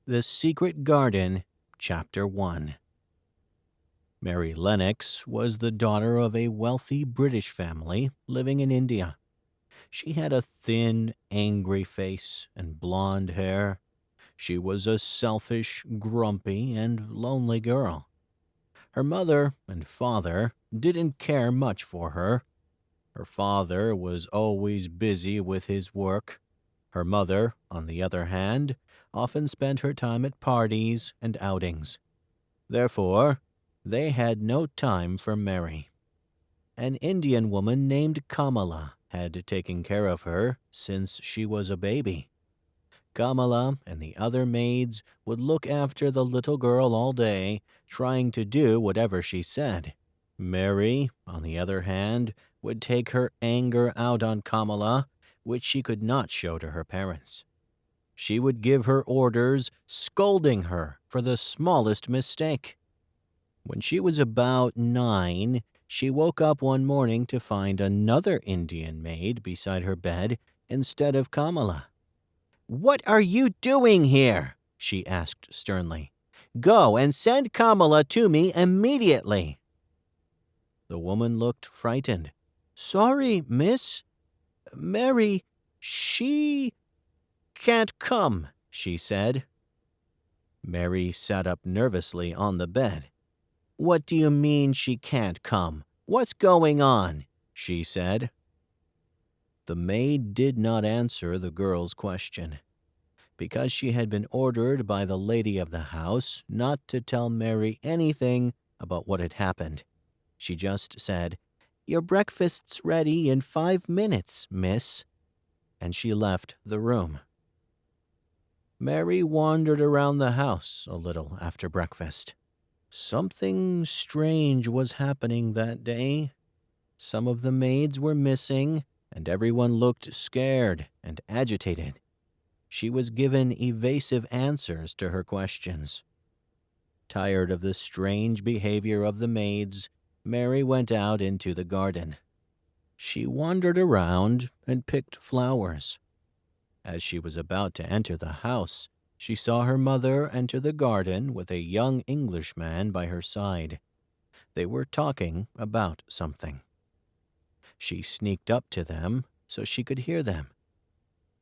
The Secret Garden, Chapter 1. Mary Lennox was the daughter of a wealthy British family living in India. She had a thin, angry face and blonde hair. She was a selfish, grumpy, and lonely girl. Her mother and father didn't care much for her. Her father was always busy with his work. Her mother, on the other hand, often spent her time at parties and outings. Therefore, they had no time for Mary. An Indian woman named Kamala had taken care of her since she was a baby. Kamala and the other maids would look after the little girl all day, trying to do whatever she said. Mary, on the other hand, would take her anger out on Kamala, which she could not show to her parents. She would give her orders, scolding her for the smallest mistake. When she was about 9, she woke up one morning to find another Indian maid beside her bed instead of Kamala. "What are you doing here?" she asked sternly. "Go and send Kamala to me immediately." The woman looked frightened. "Sorry, miss. Mary, she can't come," she said. Mary sat up nervously on the bed. "What do you mean she can't come? What's going on?" she said. The maid did not answer the girl's question. Because she had been ordered by the lady of the house not to tell Mary anything about what had happened, she just said, "Your breakfast's ready in 5 minutes, miss," and she left the room. Mary wandered around the house a little after breakfast. Something strange was happening that day. Some of the maids were missing, and everyone looked scared and agitated. She was given evasive answers to her questions. Tired of the strange behavior of the maids, Mary went out into the garden. She wandered around and picked flowers. As she was about to enter the house, she saw her mother enter the garden with a young Englishman by her side. They were talking about something. She sneaked up to them so she could hear them.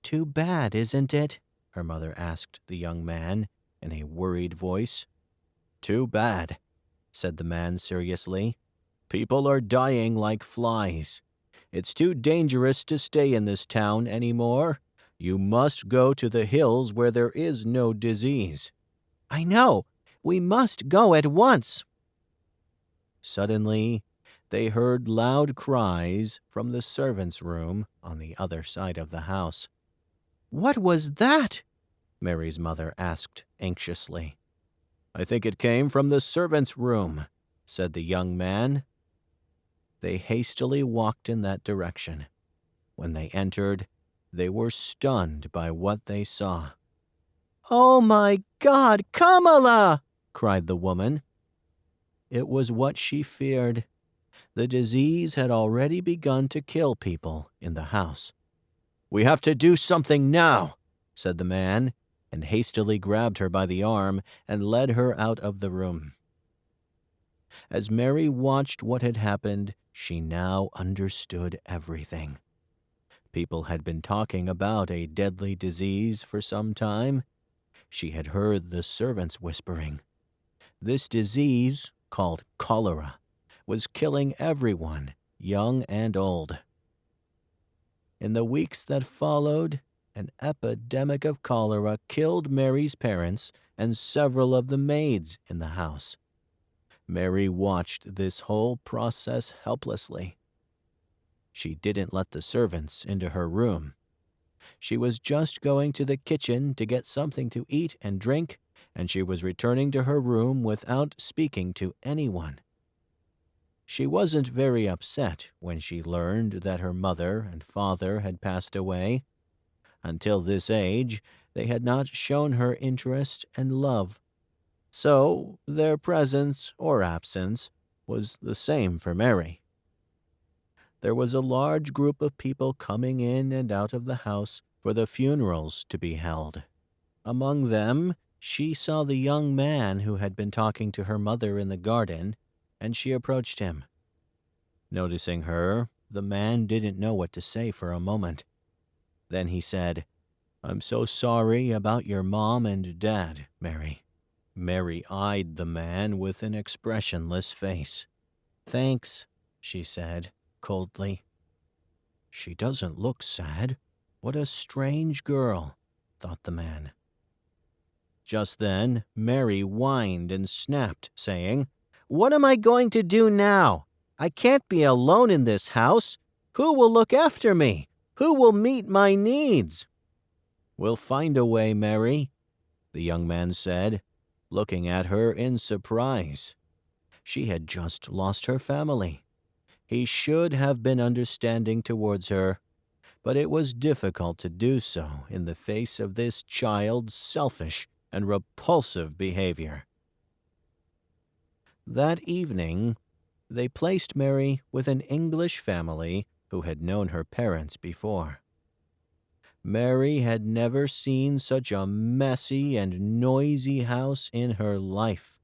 "Too bad, isn't it?" her mother asked the young man in a worried voice. "Too bad," said the man seriously. "People are dying like flies. It's too dangerous to stay in this town anymore. You must go to the hills where there is no disease." "I know. We must go at once." Suddenly, they heard loud cries from the servants' room on the other side of the house. "What was that?" Mary's mother asked anxiously. "I think it came from the servants' room," said the young man. They hastily walked in that direction. When they entered, they were stunned by what they saw. "Oh my God, Kamala!" cried the woman. It was what she feared. The disease had already begun to kill people in the house. "We have to do something now," said the man, and hastily grabbed her by the arm and led her out of the room. As Mary watched what had happened, she now understood everything. People had been talking about a deadly disease for some time. She had heard the servants whispering. This disease, called cholera, was killing everyone, young and old. In the weeks that followed, an epidemic of cholera killed Mary's parents and several of the maids in the house. Mary watched this whole process helplessly. She didn't let the servants into her room. She was just going to the kitchen to get something to eat and drink, and she was returning to her room without speaking to anyone. She wasn't very upset when she learned that her mother and father had passed away. Until this age, they had not shown her interest and love. So their presence or absence was the same for Mary. There was a large group of people coming in and out of the house for the funerals to be held. Among them, She saw the young man who had been talking to her mother in the garden, and she approached him. Noticing her, the man didn't know what to say for a moment. Then he said, "I'm so sorry about your mom and dad, Mary." Mary eyed the man with an expressionless face. "Thanks," she said, coldly. "She doesn't look sad. What a strange girl," thought the man. Just then, Mary whined and snapped, saying, "What am I going to do now? I can't be alone in this house. Who will look after me? Who will meet my needs?" "We'll find a way, Mary," the young man said, looking at her in surprise. She had just lost her family. He should have been understanding towards her, but it was difficult to do so in the face of this child's selfish and repulsive behavior. That evening, they placed Mary with an English family who had known her parents before. Mary had never seen such a messy and noisy house in her life.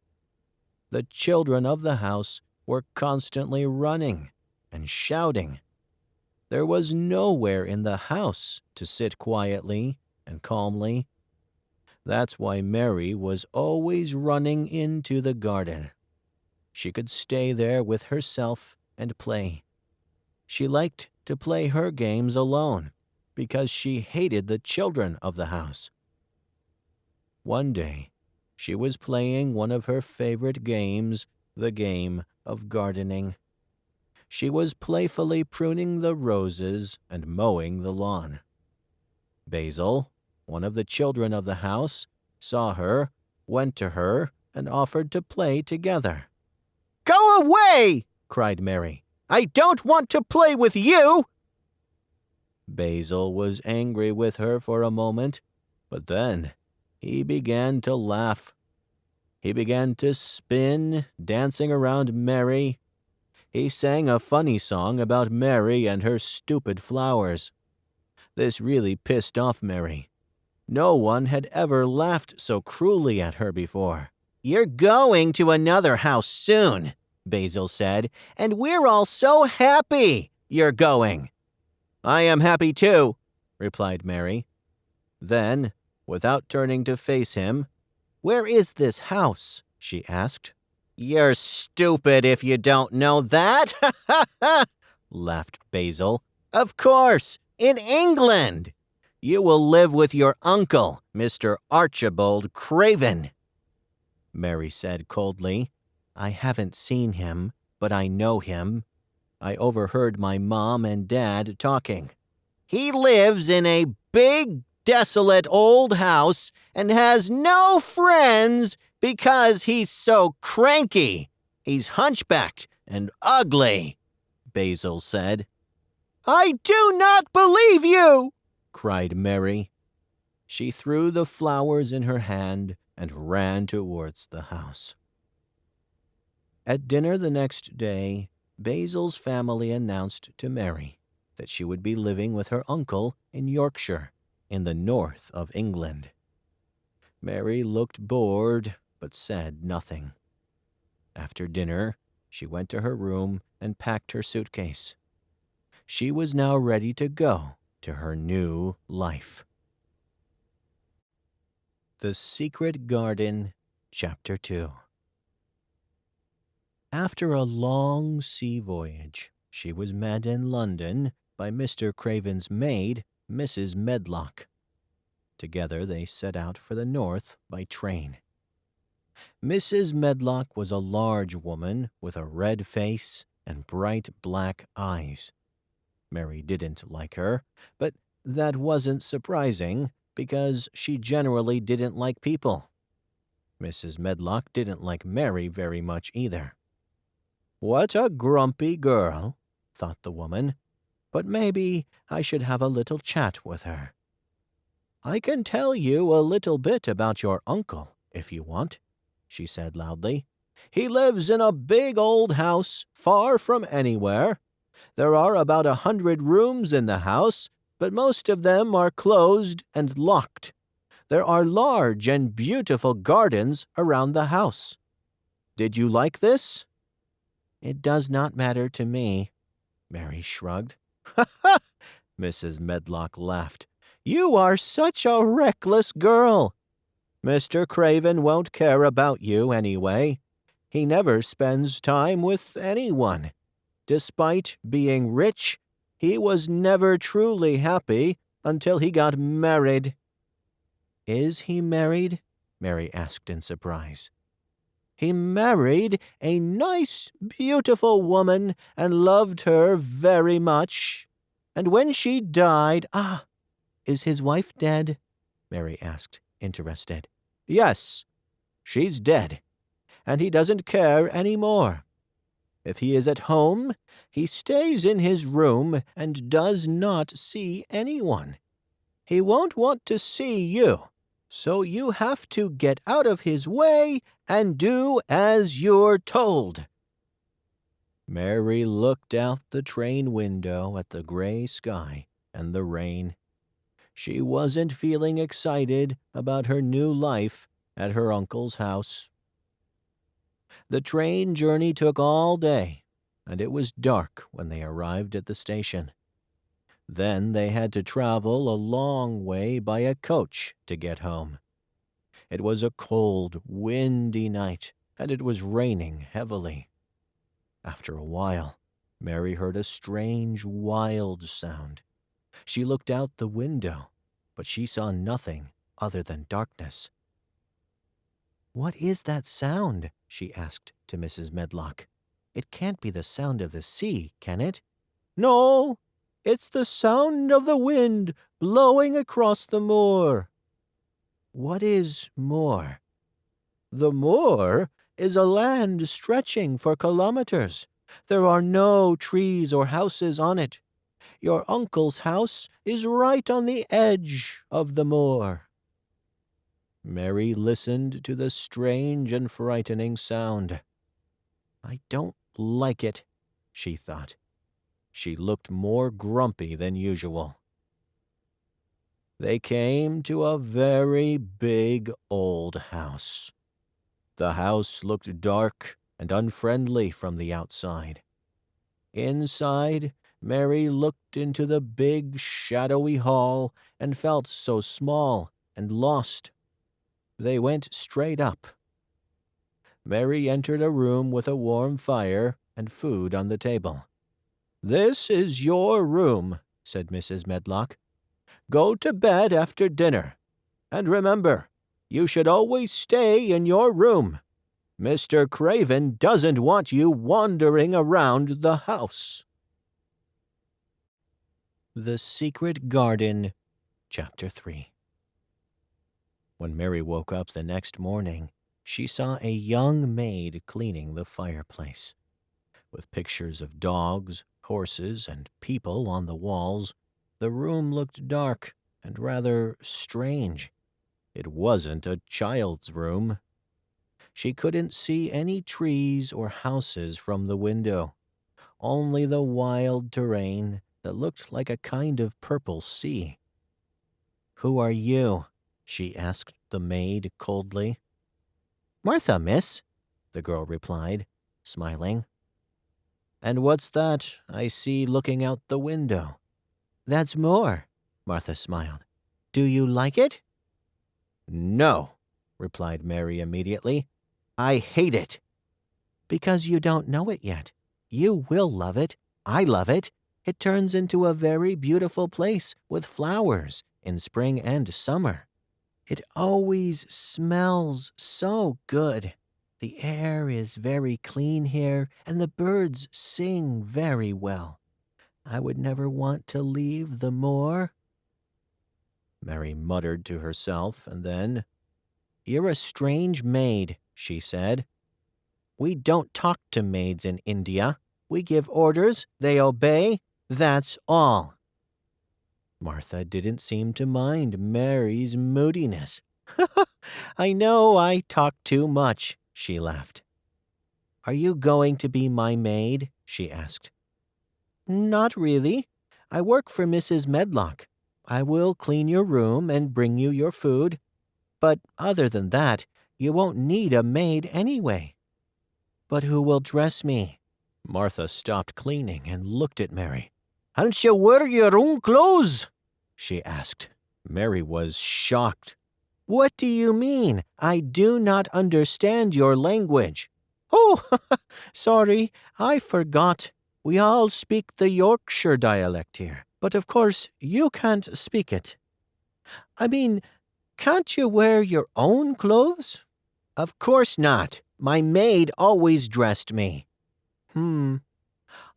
The children of the house were constantly running and shouting. There was nowhere in the house to sit quietly and calmly. That's why Mary was always running into the garden. She could stay there with herself and play. She liked to play her games alone because she hated the children of the house. One day, she was playing one of her favorite games, the game of gardening. She was playfully pruning the roses and mowing the lawn. Basil, one of the children of the house, saw her, went to her, and offered to play together. "Go away!" cried Mary. "I don't want to play with you!" Basil was angry with her for a moment, but then he began to laugh. He began to spin, dancing around Mary. He sang a funny song about Mary and her stupid flowers. This really pissed off Mary. No one had ever laughed so cruelly at her before. "You're going to another house soon," Basil said, "and we're all so happy you're going." "I am happy too," replied Mary. Then, without turning to face him, "Where is this house?" she asked. "You're stupid if you don't know that," laughed Basil. "Of course, in England. You will live with your uncle, Mr. Archibald Craven." Mary said coldly, "I haven't seen him, but I know him. I overheard my mom and dad talking. He lives in a big, desolate old house and has no friends because he's so cranky. He's hunchbacked and ugly," Basil said. "I do not believe you!" cried Mary. She threw the flowers in her hand and ran towards the house. At dinner the next day, Basil's family announced to Mary that she would be living with her uncle in Yorkshire, in the north of England. Mary looked bored, but said nothing. After dinner, she went to her room and packed her suitcase. She was now ready to go to her new life. The Secret Garden, Chapter 2. After a long sea voyage, she was met in London by Mr. Craven's maid, Mrs. Medlock. Together they set out for the north by train. Mrs. Medlock was a large woman with a red face and bright black eyes. Mary didn't like her, but that wasn't surprising because she generally didn't like people. Mrs. Medlock didn't like Mary very much either. "What a grumpy girl," thought the woman, "but maybe I should have a little chat with her. I can tell you a little bit about your uncle, if you want," she said loudly. "He lives in a big old house, far from anywhere. There are about 100 rooms in the house, but most of them are closed and locked. There are large and beautiful gardens around the house. Did you like this?" "It does not matter to me," Mary shrugged. "Ha ha!" Mrs. Medlock laughed. "You are such a reckless girl. Mr. Craven won't care about you anyway. He never spends time with anyone. Despite being rich, he was never truly happy until he got married." "Is he married?" Mary asked in surprise. "He married a nice, beautiful woman and loved her very much. And when she died—" "Ah, is his wife dead?" Mary asked, interested. "Yes, she's dead, and he doesn't care any more. If he is at home, he stays in his room and does not see anyone. He won't want to see you, so you have to get out of his way and do as you're told." Mary looked out the train window at the gray sky and the rain. She wasn't feeling excited about her new life at her uncle's house. The train journey took all day, and it was dark when they arrived at the station. Then they had to travel a long way by a coach to get home. It was a cold, windy night, and it was raining heavily. After a while, Mary heard a strange, wild sound. She looked out the window, but she saw nothing other than darkness. "What is that sound?" she asked to Mrs. Medlock. "It can't be the sound of the sea, can it?" "No, it's the sound of the wind blowing across the moor." "What is moor?" "The moor is a land stretching for kilometers. There are no trees or houses on it. Your uncle's house is right on the edge of the moor." Mary listened to the strange and frightening sound. "I don't like it," she thought. She looked more grumpy than usual. They came to a very big old house. The house looked dark and unfriendly from the outside. Inside, Mary looked into the big, shadowy hall and felt so small and lost. They went straight up. Mary entered a room with a warm fire and food on the table. "This is your room," said Mrs. Medlock. "Go to bed after dinner. And remember, you should always stay in your room. Mr. Craven doesn't want you wandering around the house." The Secret Garden, Chapter 3. When Mary woke up the next morning, she saw a young maid cleaning the fireplace. With pictures of dogs, horses, and people on the walls, the room looked dark and rather strange. It wasn't a child's room. She couldn't see any trees or houses from the window, only the wild terrain that looked like a kind of purple sea. "Who are you?" she asked the maid coldly. "Martha, miss," the girl replied, smiling. "And what's that I see looking out the window?" "That's more," Martha smiled. "Do you like it?" "No," replied Mary immediately. "I hate it." "Because you don't know it yet. You will love it. I love it. It turns into a very beautiful place with flowers in spring and summer. It always smells so good. The air is very clean here, and the birds sing very well. I would never want to leave the moor." Mary muttered to herself, and then, "You're a strange maid," she said. "We don't talk to maids in India. We give orders, they obey, that's all." Martha didn't seem to mind Mary's moodiness. "I know I talk too much," she laughed. "Are you going to be my maid?" she asked. "Not really. I work for Mrs. Medlock. I will clean your room and bring you your food. But other than that, you won't need a maid anyway." "But who will dress me?" Martha stopped cleaning and looked at Mary. "Can't you wear your own clothes?" she asked. Mary was shocked. "What do you mean? I do not understand your language." "Oh, sorry, I forgot. We all speak the Yorkshire dialect here, but of course you can't speak it. I mean, can't you wear your own clothes?" "Of course not. My maid always dressed me."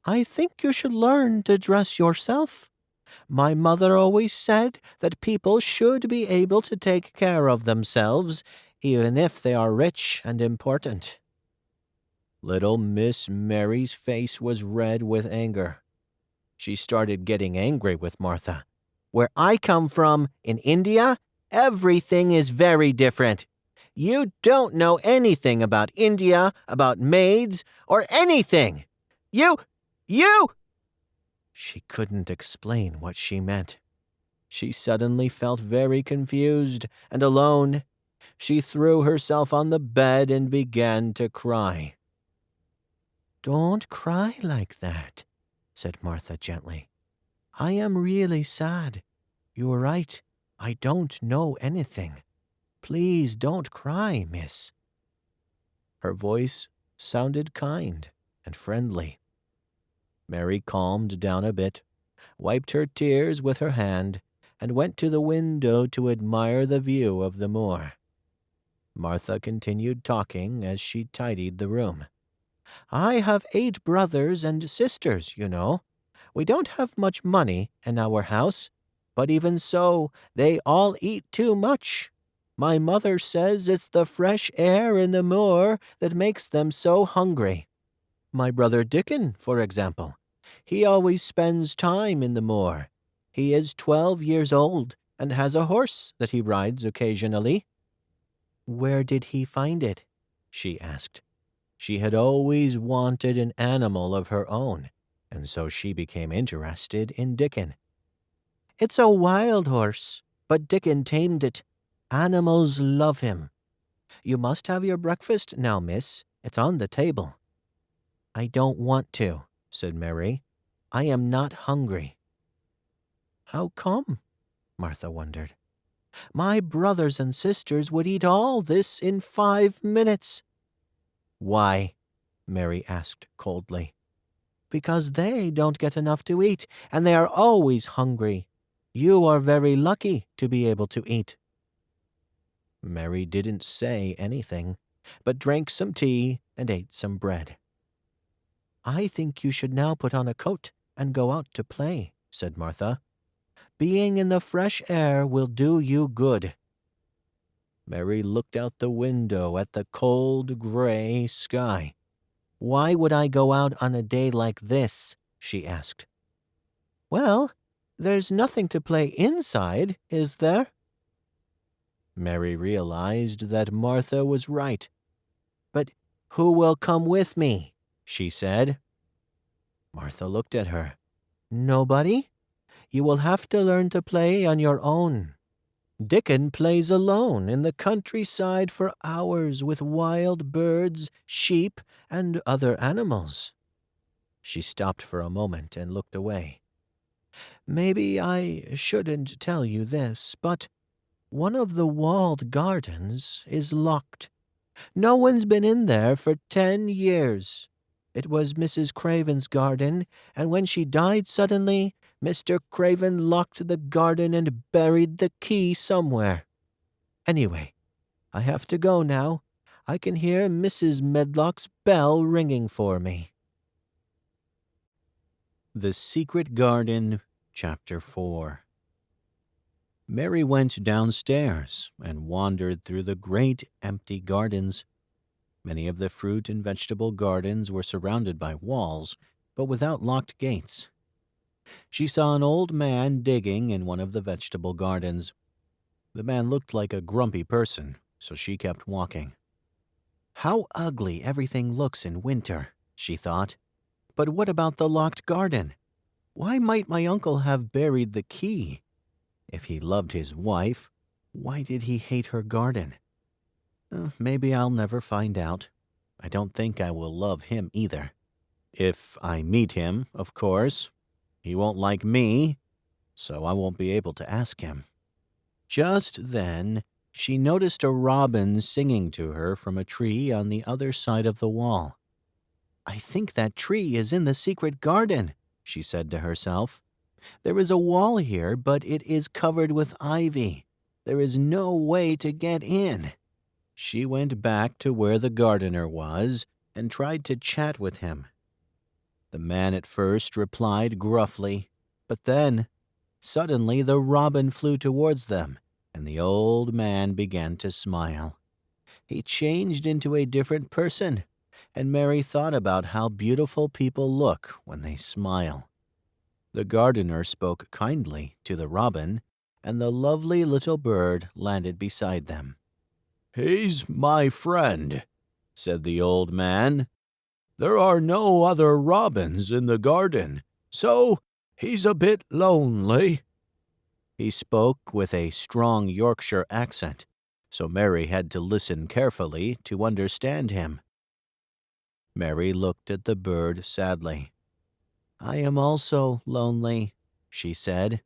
I think you should learn to dress yourself. My mother always said that people should be able to take care of themselves, even if they are rich and important." Little Miss Mary's face was red with anger. She started getting angry with Martha. "Where I come from, in India, everything is very different. You don't know anything about India, about maids, or anything. You! She couldn't explain what she meant. She suddenly felt very confused and alone. She threw herself on the bed and began to cry. "Don't cry like that," said Martha gently. "I am really sad. You are right. I don't know anything. Please don't cry, miss." Her voice sounded kind and friendly. Mary calmed down a bit, wiped her tears with her hand, and went to the window to admire the view of the moor. Martha continued talking as she tidied the room. "I have 8 brothers and sisters, you know. We don't have much money in our house, but even so, they all eat too much. My mother says it's the fresh air in the moor that makes them so hungry. My brother Dickon, for example, he always spends time in the moor. He is 12 years old and has a horse that he rides occasionally." "Where did he find it?" she asked. She had always wanted an animal of her own, and so she became interested in Dickon. "It's a wild horse, but Dickon tamed it. Animals love him. You must have your breakfast now, miss. It's on the table." "I don't want to," said Mary. "I am not hungry." "How come?" Martha wondered. "My brothers and sisters would eat all this in 5 minutes." "Why?" Mary asked coldly. "Because they don't get enough to eat, and they are always hungry. You are very lucky to be able to eat." Mary didn't say anything, but drank some tea and ate some bread. "I think you should now put on a coat and go out to play," said Martha. "Being in the fresh air will do you good." Mary looked out the window at the cold, gray sky. "Why would I go out on a day like this?" she asked. "Well, there's nothing to play inside, is there?" Mary realized that Martha was right. "But who will come with me?" she said. Martha looked at her. "Nobody? You will have to learn to play on your own. Dickon plays alone in the countryside for hours with wild birds, sheep, and other animals." She stopped for a moment and looked away. "Maybe I shouldn't tell you this, but one of the walled gardens is locked. No one's been in there for 10 years. It was Mrs. Craven's garden, and when she died suddenly, Mr. Craven locked the garden and buried the key somewhere. Anyway, I have to go now. I can hear Mrs. Medlock's bell ringing for me." The Secret Garden, Chapter 4. Mary went downstairs and wandered through the great empty gardens. Many of the fruit and vegetable gardens were surrounded by walls, but without locked gates. She saw an old man digging in one of the vegetable gardens. The man looked like a grumpy person, so she kept walking. "How ugly everything looks in winter," she thought. "But what about the locked garden? Why might my uncle have buried the key? If he loved his wife, Why did he hate her garden? Maybe I'll never find out. I don't think I will love him either. If I meet him, of course. He won't like me, so I won't be able to ask him. Just then, she noticed a robin singing to her from a tree on the other side of the wall. I think that tree is in the secret garden, she said to herself. There is a wall here, but it is covered with ivy. There is no way to get in. She went back to where the gardener was and tried to chat with him. The man at first replied gruffly, but then, suddenly the robin flew towards them, and the old man began to smile. He changed into a different person, and Mary thought about how beautiful people look when they smile. The gardener spoke kindly to the robin, and the lovely little bird landed beside them. "He's my friend," said the old man. "There are no other robins in the garden, so he's a bit lonely." He spoke with a strong Yorkshire accent, so Mary had to listen carefully to understand him. Mary looked at the bird sadly. "I am also lonely," she said.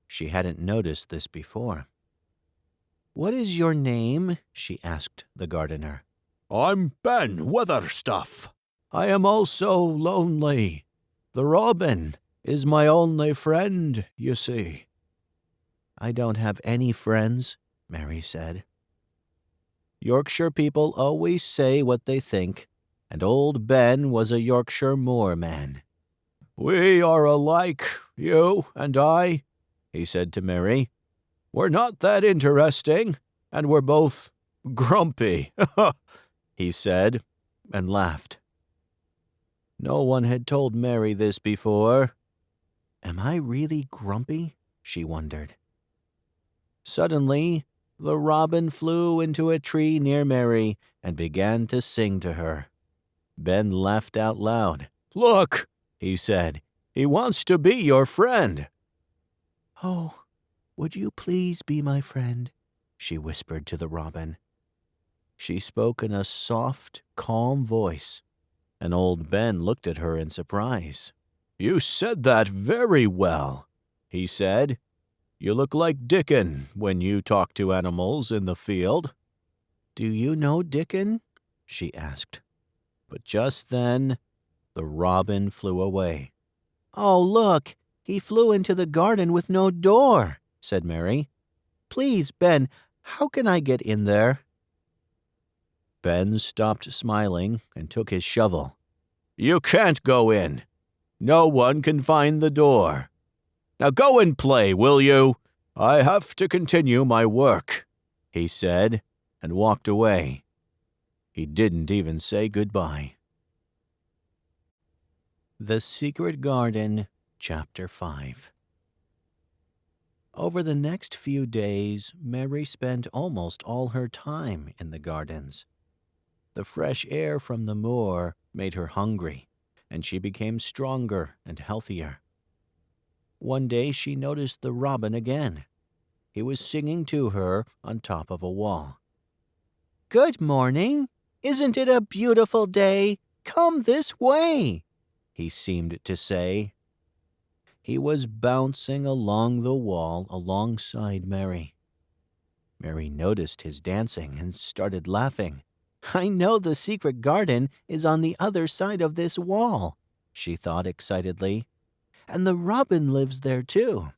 She hadn't noticed this before. "What is your name?" she asked the gardener. "I'm Ben Weatherstuff. I am also lonely. The robin is my only friend, you see." "I don't have any friends," Mary said. Yorkshire people always say what they think, and old Ben was a Yorkshire moorman. "We are alike, you and I," he said to Mary. "We're not that interesting, and we're both grumpy," he said, and laughed. No one had told Mary this before. Am I really grumpy? She wondered. Suddenly, the robin flew into a tree near Mary and began to sing to her. Ben laughed out loud. "Look," he said, "he wants to be your friend." "Oh, would you please be my friend?" she whispered to the robin. She spoke in a soft, calm voice, and old Ben looked at her in surprise. "You said that very well," he said. "You look like Dickon when you talk to animals in the field." "Do you know Dickon?" she asked. But just then, the robin flew away. "Oh, look, he flew into the garden with no door," said Mary. "Please, Ben, how can I get in there?" Ben stopped smiling and took his shovel. "You can't go in. No one can find the door. Now go and play, will you? I have to continue my work," he said, and walked away. He didn't even say goodbye. The Secret Garden, Chapter 5. Over the next few days, Mary spent almost all her time in the gardens. The fresh air from the moor made her hungry, and she became stronger and healthier. One day she noticed the robin again. He was singing to her on top of a wall. "Good morning! Isn't it a beautiful day? Come this way!" he seemed to say. He was bouncing along the wall alongside Mary. Mary noticed his dancing and started laughing. "I know the secret garden is on the other side of this wall," she thought excitedly. "And the robin lives there too.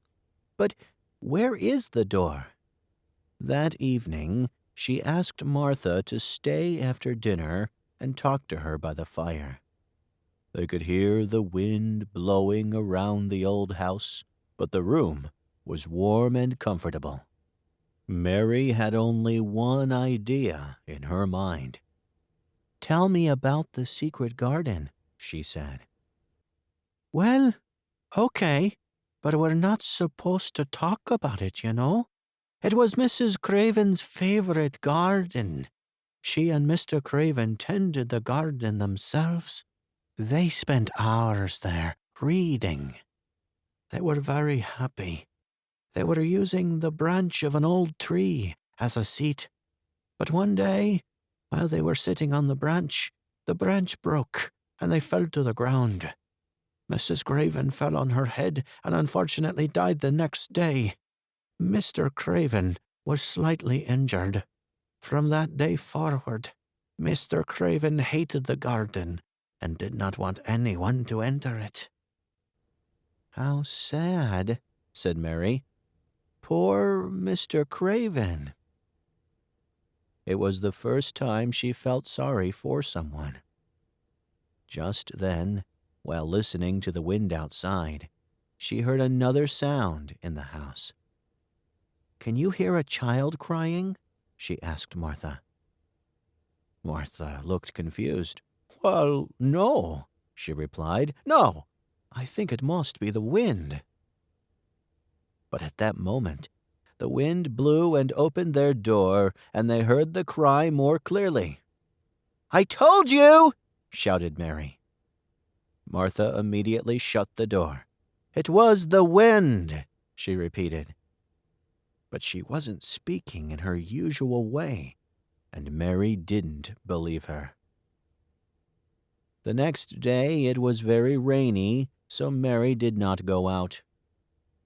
But where is the door?" That evening, she asked Martha to stay after dinner and talk to her by the fire. They could hear the wind blowing around the old house, but the room was warm and comfortable. Mary had only one idea in her mind. "Tell me about the secret garden," she said. "Well, okay, but we're not supposed to talk about it, you know. It was Mrs. Craven's favorite garden. She and Mr. Craven tended the garden themselves. They spent hours there reading. They were very happy. They were using the branch of an old tree as a seat. But one day, while they were sitting on the branch broke and they fell to the ground. Mrs. Craven fell on her head and unfortunately died the next day. Mr. Craven was slightly injured. From that day forward, Mr. Craven hated the garden and did not want anyone to enter it." "How sad," said Mary. "Poor Mr. Craven." It was the first time she felt sorry for someone. Just then, while listening to the wind outside, she heard another sound in the house. "Can you hear a child crying?" she asked Martha. Martha looked confused. "Well, no," she replied. "No, I think it must be the wind." But at that moment, the wind blew and opened their door, and they heard the cry more clearly. "I told you!" shouted Mary. Martha immediately shut the door. "It was the wind," she repeated. But she wasn't speaking in her usual way, and Mary didn't believe her. The next day it was very rainy, so Mary did not go out.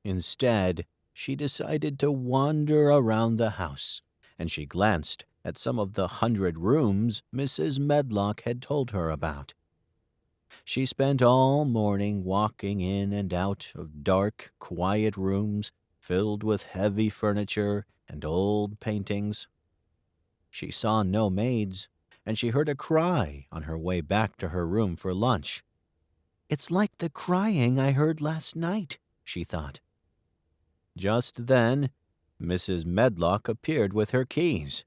Instead, she decided to wander around the house, and she glanced at some of the 100 rooms Mrs. Medlock had told her about. She spent all morning walking in and out of dark, quiet rooms filled with heavy furniture and old paintings. She saw no maids, and she heard a cry on her way back to her room for lunch. "It's like the crying I heard last night," she thought. Just then, Mrs. Medlock appeared with her keys.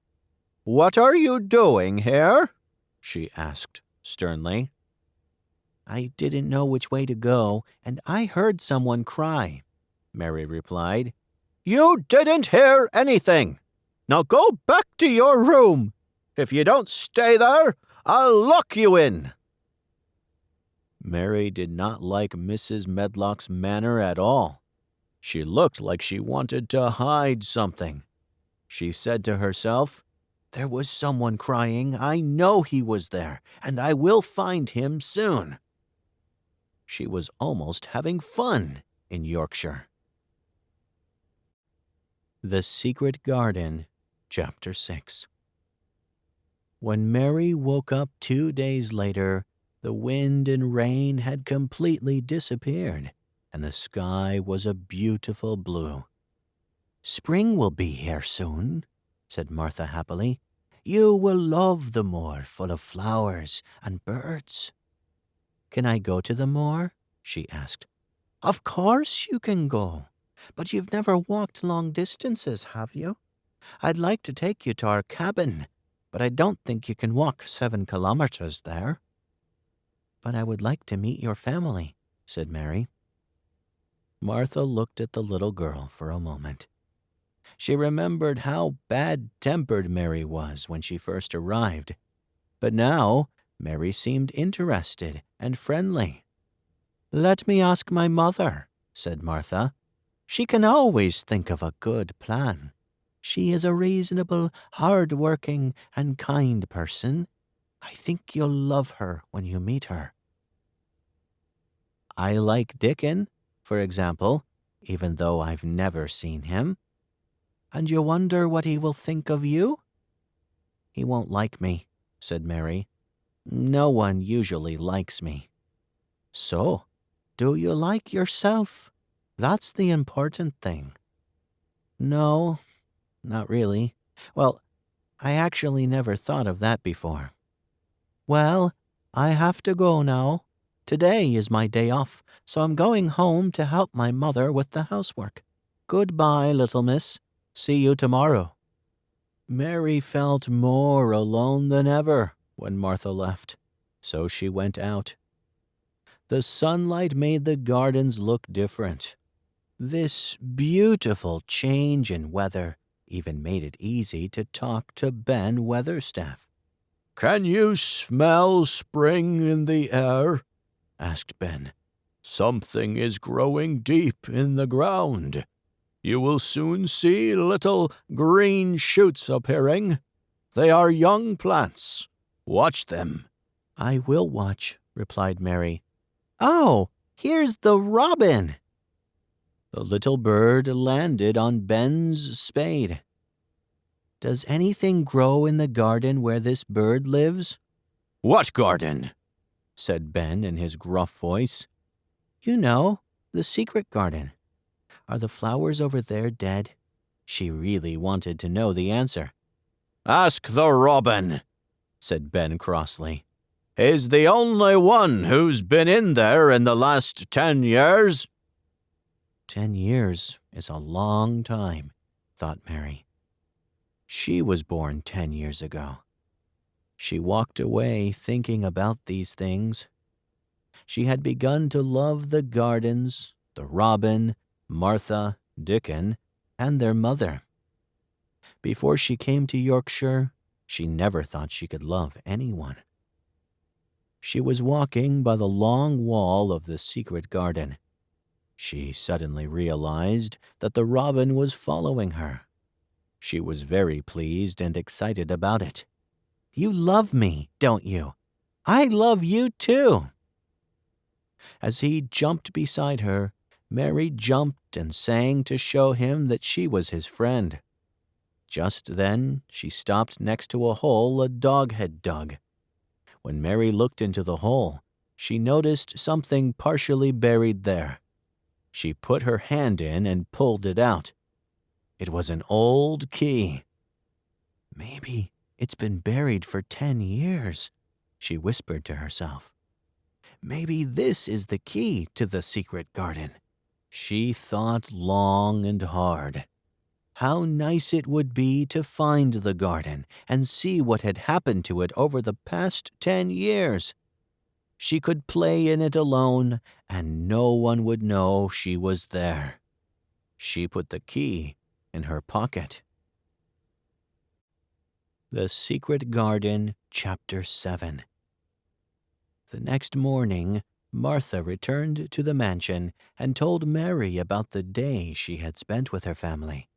"What are you doing here?" she asked sternly. "I didn't know which way to go, and I heard someone cry," Mary replied. "You didn't hear anything. Now go back to your room. If you don't stay there, I'll lock you in." Mary did not like Mrs. Medlock's manner at all. She looked like she wanted to hide something. She said to herself, "There was someone crying. I know he was there, and I will find him soon." She was almost having fun in Yorkshire. The Secret Garden, Chapter 6. When Mary woke up 2 days later, the wind and rain had completely disappeared, and the sky was a beautiful blue. "Spring will be here soon," said Martha happily. "You will love the moor full of flowers and birds." "Can I go to the moor?" she asked. "Of course you can go. But you've never walked long distances, have you? I'd like to take you to our cabin, but I don't think you can walk 7 kilometers there." "But I would like to meet your family," said Mary. Martha looked at the little girl for a moment. She remembered how bad-tempered Mary was when she first arrived, but now Mary seemed interested and friendly. "Let me ask my mother," said Martha. "She can always think of a good plan. She is a reasonable, hard-working, and kind person. I think you'll love her when you meet her." "I like Dickon, for example, even though I've never seen him." "And you wonder what he will think of you?" "He won't like me," said Mary. "No one usually likes me." "So, do you like yourself? That's the important thing." "No, not really. Well, I actually never thought of that before." "Well, I have to go now. Today is my day off, so I'm going home to help my mother with the housework. Goodbye, little miss. See you tomorrow." Mary felt more alone than ever when Martha left, so she went out. The sunlight made the gardens look different. This beautiful change in weather even made it easy to talk to Ben Weatherstaff. "Can you smell spring in the air?" asked Ben. "Something is growing deep in the ground." You will soon see little green shoots appearing. They are young plants. Watch them." "I will watch," replied Mary. "Oh, here's the robin!" The little bird landed on Ben's spade. "Does anything grow in the garden where this bird lives?" "What garden?" said Ben in his gruff voice. "You know, the secret garden. Are the flowers over there dead?" She really wanted to know the answer. "Ask the robin," said Ben crossly. "He's the only one who's been in there in the last 10 years. 10 years is a long time, thought Mary. She was born 10 years ago. She walked away thinking about these things. She had begun to love the gardens, the robin, Martha, Dickon, and their mother. Before she came to Yorkshire, she never thought she could love anyone. She was walking by the long wall of the secret garden. She suddenly realized that the robin was following her. She was very pleased and excited about it. "You love me, don't you? I love you too." As he jumped beside her, Mary jumped and sang to show him that she was his friend. Just then, she stopped next to a hole a dog had dug. When Mary looked into the hole, she noticed something partially buried there. She put her hand in and pulled it out. It was an old key. "Maybe it's been buried for 10 years, she whispered to herself. "Maybe this is the key to the secret garden." She thought long and hard. How nice it would be to find the garden and see what had happened to it over the past 10 years. She could play in it alone, and no one would know she was there. She put the key in her pocket. The Secret Garden, Chapter 7. The next morning, Martha returned to the mansion and told Mary about the day she had spent with her family.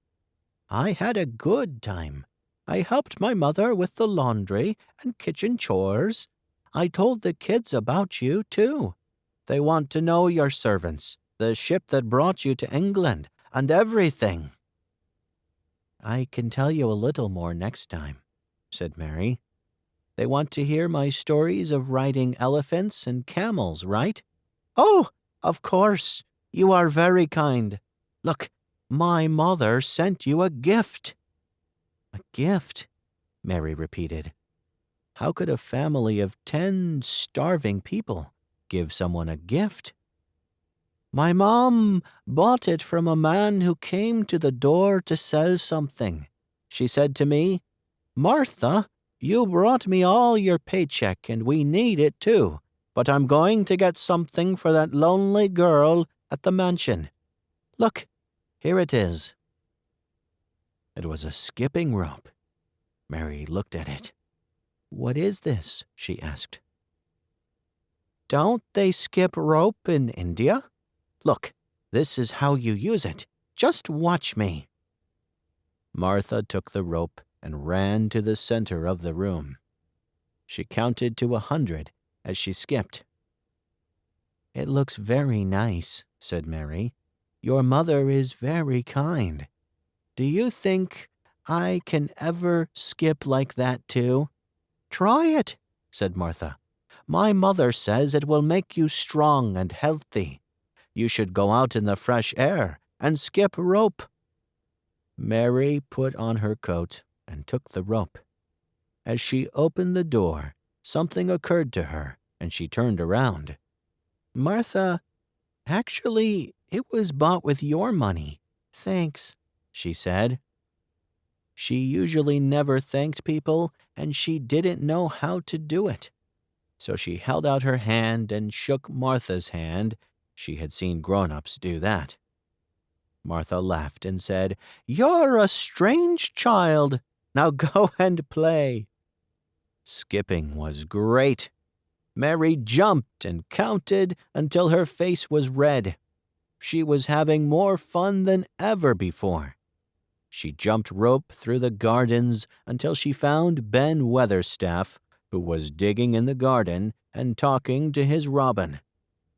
"I had a good time. I helped my mother with the laundry and kitchen chores. I told the kids about you, too. They want to know your servants, the ship that brought you to England, and everything." "I can tell you a little more next time," said Mary. "They want to hear my stories of riding elephants and camels, right?" "Oh, of course. You are very kind. Look, my mother sent you a gift." "A gift?" Mary repeated. How could a family of 10 starving people give someone a gift? "My mom bought it from a man who came to the door to sell something. She said to me, 'Martha, you brought me all your paycheck and we need it too, but I'm going to get something for that lonely girl at the mansion. Look, here it is.'" It was a skipping rope. Mary looked at it. "What is this?" she asked. "Don't they skip rope in India? Look, this is how you use it. Just watch me." Martha took the rope and ran to the center of the room. She counted to 100 as she skipped. "It looks very nice," said Mary. "Your mother is very kind. Do you think I can ever skip like that too?" "Try it," said Martha. "My mother says it will make you strong and healthy. You should go out in the fresh air and skip rope." Mary put on her coat and took the rope. As she opened the door, something occurred to her, and she turned around. "Martha, actually, it was bought with your money. Thanks," she said. She usually never thanked people, and she didn't know how to do it. So she held out her hand and shook Martha's hand. She had seen grown-ups do that. Martha laughed and said, "You're a strange child. Now go and play." Skipping was great. Mary jumped and counted until her face was red. She was having more fun than ever before. She jumped rope through the gardens until she found Ben Weatherstaff, who was digging in the garden and talking to his robin.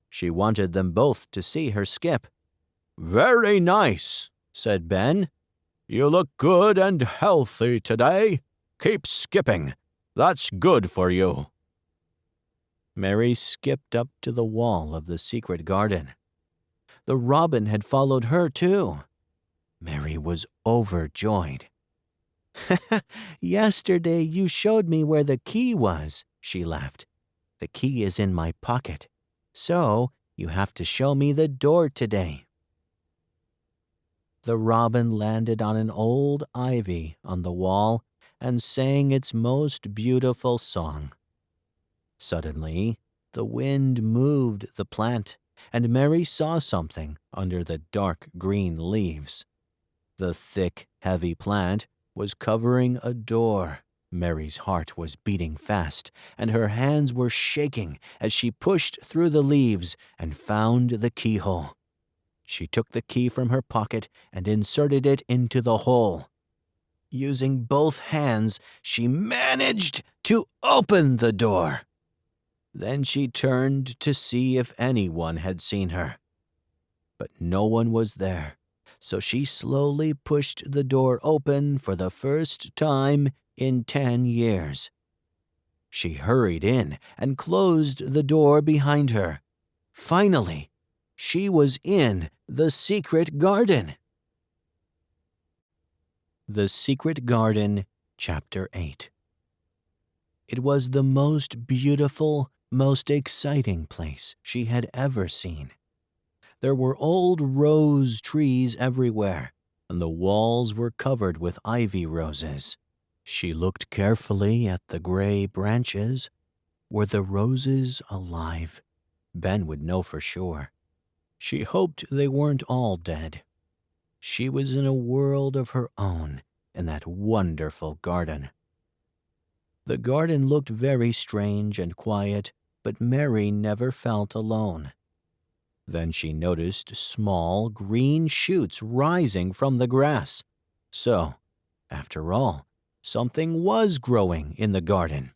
She wanted them both to see her skip. "Very nice," said Ben. "You look good and healthy today. Keep skipping. That's good for you." Mary skipped up to the wall of the secret garden. The robin had followed her, too. Mary was overjoyed. "Yesterday you showed me where the key was," she laughed. "The key is in my pocket, so you have to show me the door today." The robin landed on an old ivy on the wall and sang its most beautiful song. Suddenly, the wind moved the plant, and Mary saw something under the dark green leaves. The thick, heavy plant was covering a door. Mary's heart was beating fast, and her hands were shaking as she pushed through the leaves and found the keyhole. She took the key from her pocket and inserted it into the hole. Using both hands, she managed to open the door. Then she turned to see if anyone had seen her. But no one was there, so she slowly pushed the door open for the first time in 10 years. She hurried in and closed the door behind her. Finally, she was in the secret garden. The Secret Garden, Chapter 8. It was the most beautiful, most exciting place she had ever seen. There were old rose trees everywhere, and the walls were covered with ivy roses. She looked carefully at the gray branches. Were the roses alive? Ben would know for sure. She hoped they weren't all dead. She was in a world of her own in that wonderful garden. The garden looked very strange and quiet, but Mary never felt alone. Then she noticed small green shoots rising from the grass. So, after all, something was growing in the garden.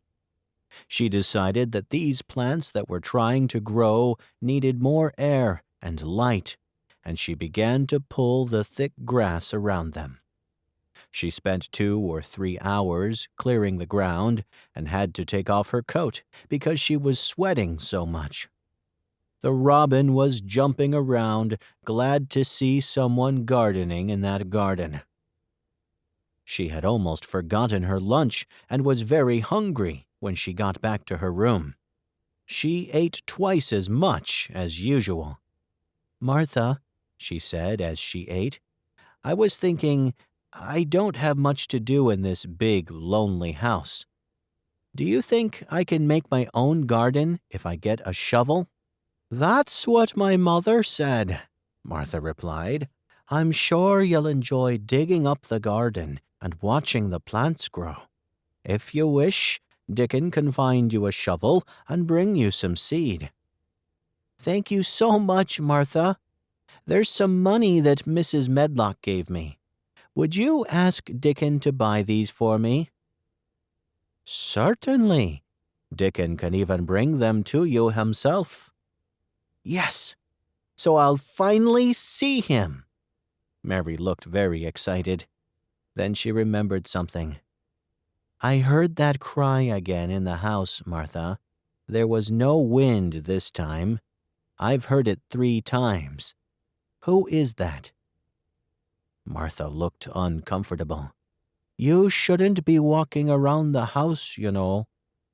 She decided that these plants that were trying to grow needed more air and light, and she began to pull the thick grass around them. She spent 2 or 3 hours clearing the ground and had to take off her coat because she was sweating so much. The robin was jumping around, glad to see someone gardening in that garden. She had almost forgotten her lunch and was very hungry when she got back to her room. She ate twice as much as usual. "Martha," she said as she ate, "I was thinking, I don't have much to do in this big, lonely house. Do you think I can make my own garden if I get a shovel?" "That's what my mother said," Martha replied. "I'm sure you'll enjoy digging up the garden and watching the plants grow. If you wish, Dickon can find you a shovel and bring you some seed." "Thank you so much, Martha. There's some money that Mrs. Medlock gave me. Would you ask Dickon to buy these for me?" "Certainly. Dickon can even bring them to you himself." "Yes, so I'll finally see him." Mary looked very excited. Then she remembered something. "I heard that cry again in the house, Martha. There was no wind this time. I've heard it 3 times. Who is that?" Martha looked uncomfortable. "You shouldn't be walking around the house, you know.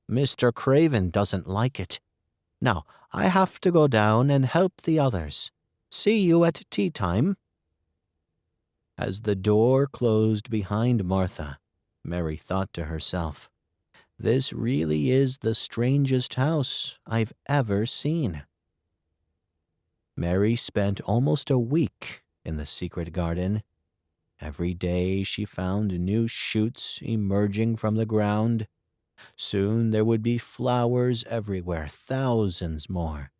Mr. Craven doesn't like it. Now, I have to go down and help the others. See you at tea time." As the door closed behind Martha, Mary thought to herself, "This really is the strangest house I've ever seen." Mary spent almost a week in the secret garden. Every day she found new shoots emerging from the ground. Soon there would be flowers everywhere, thousands more.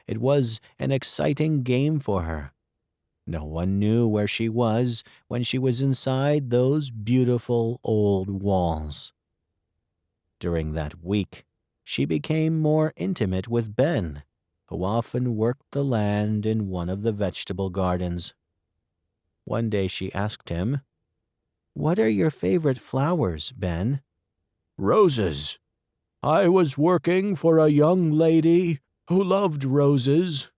It was an exciting game for her. No one knew where she was when she was inside those beautiful old walls. During that week, she became more intimate with Ben, who often worked the land in one of the vegetable gardens. One day she asked him, "What are your favorite flowers, Ben?" "Roses. I was working for a young lady who loved roses.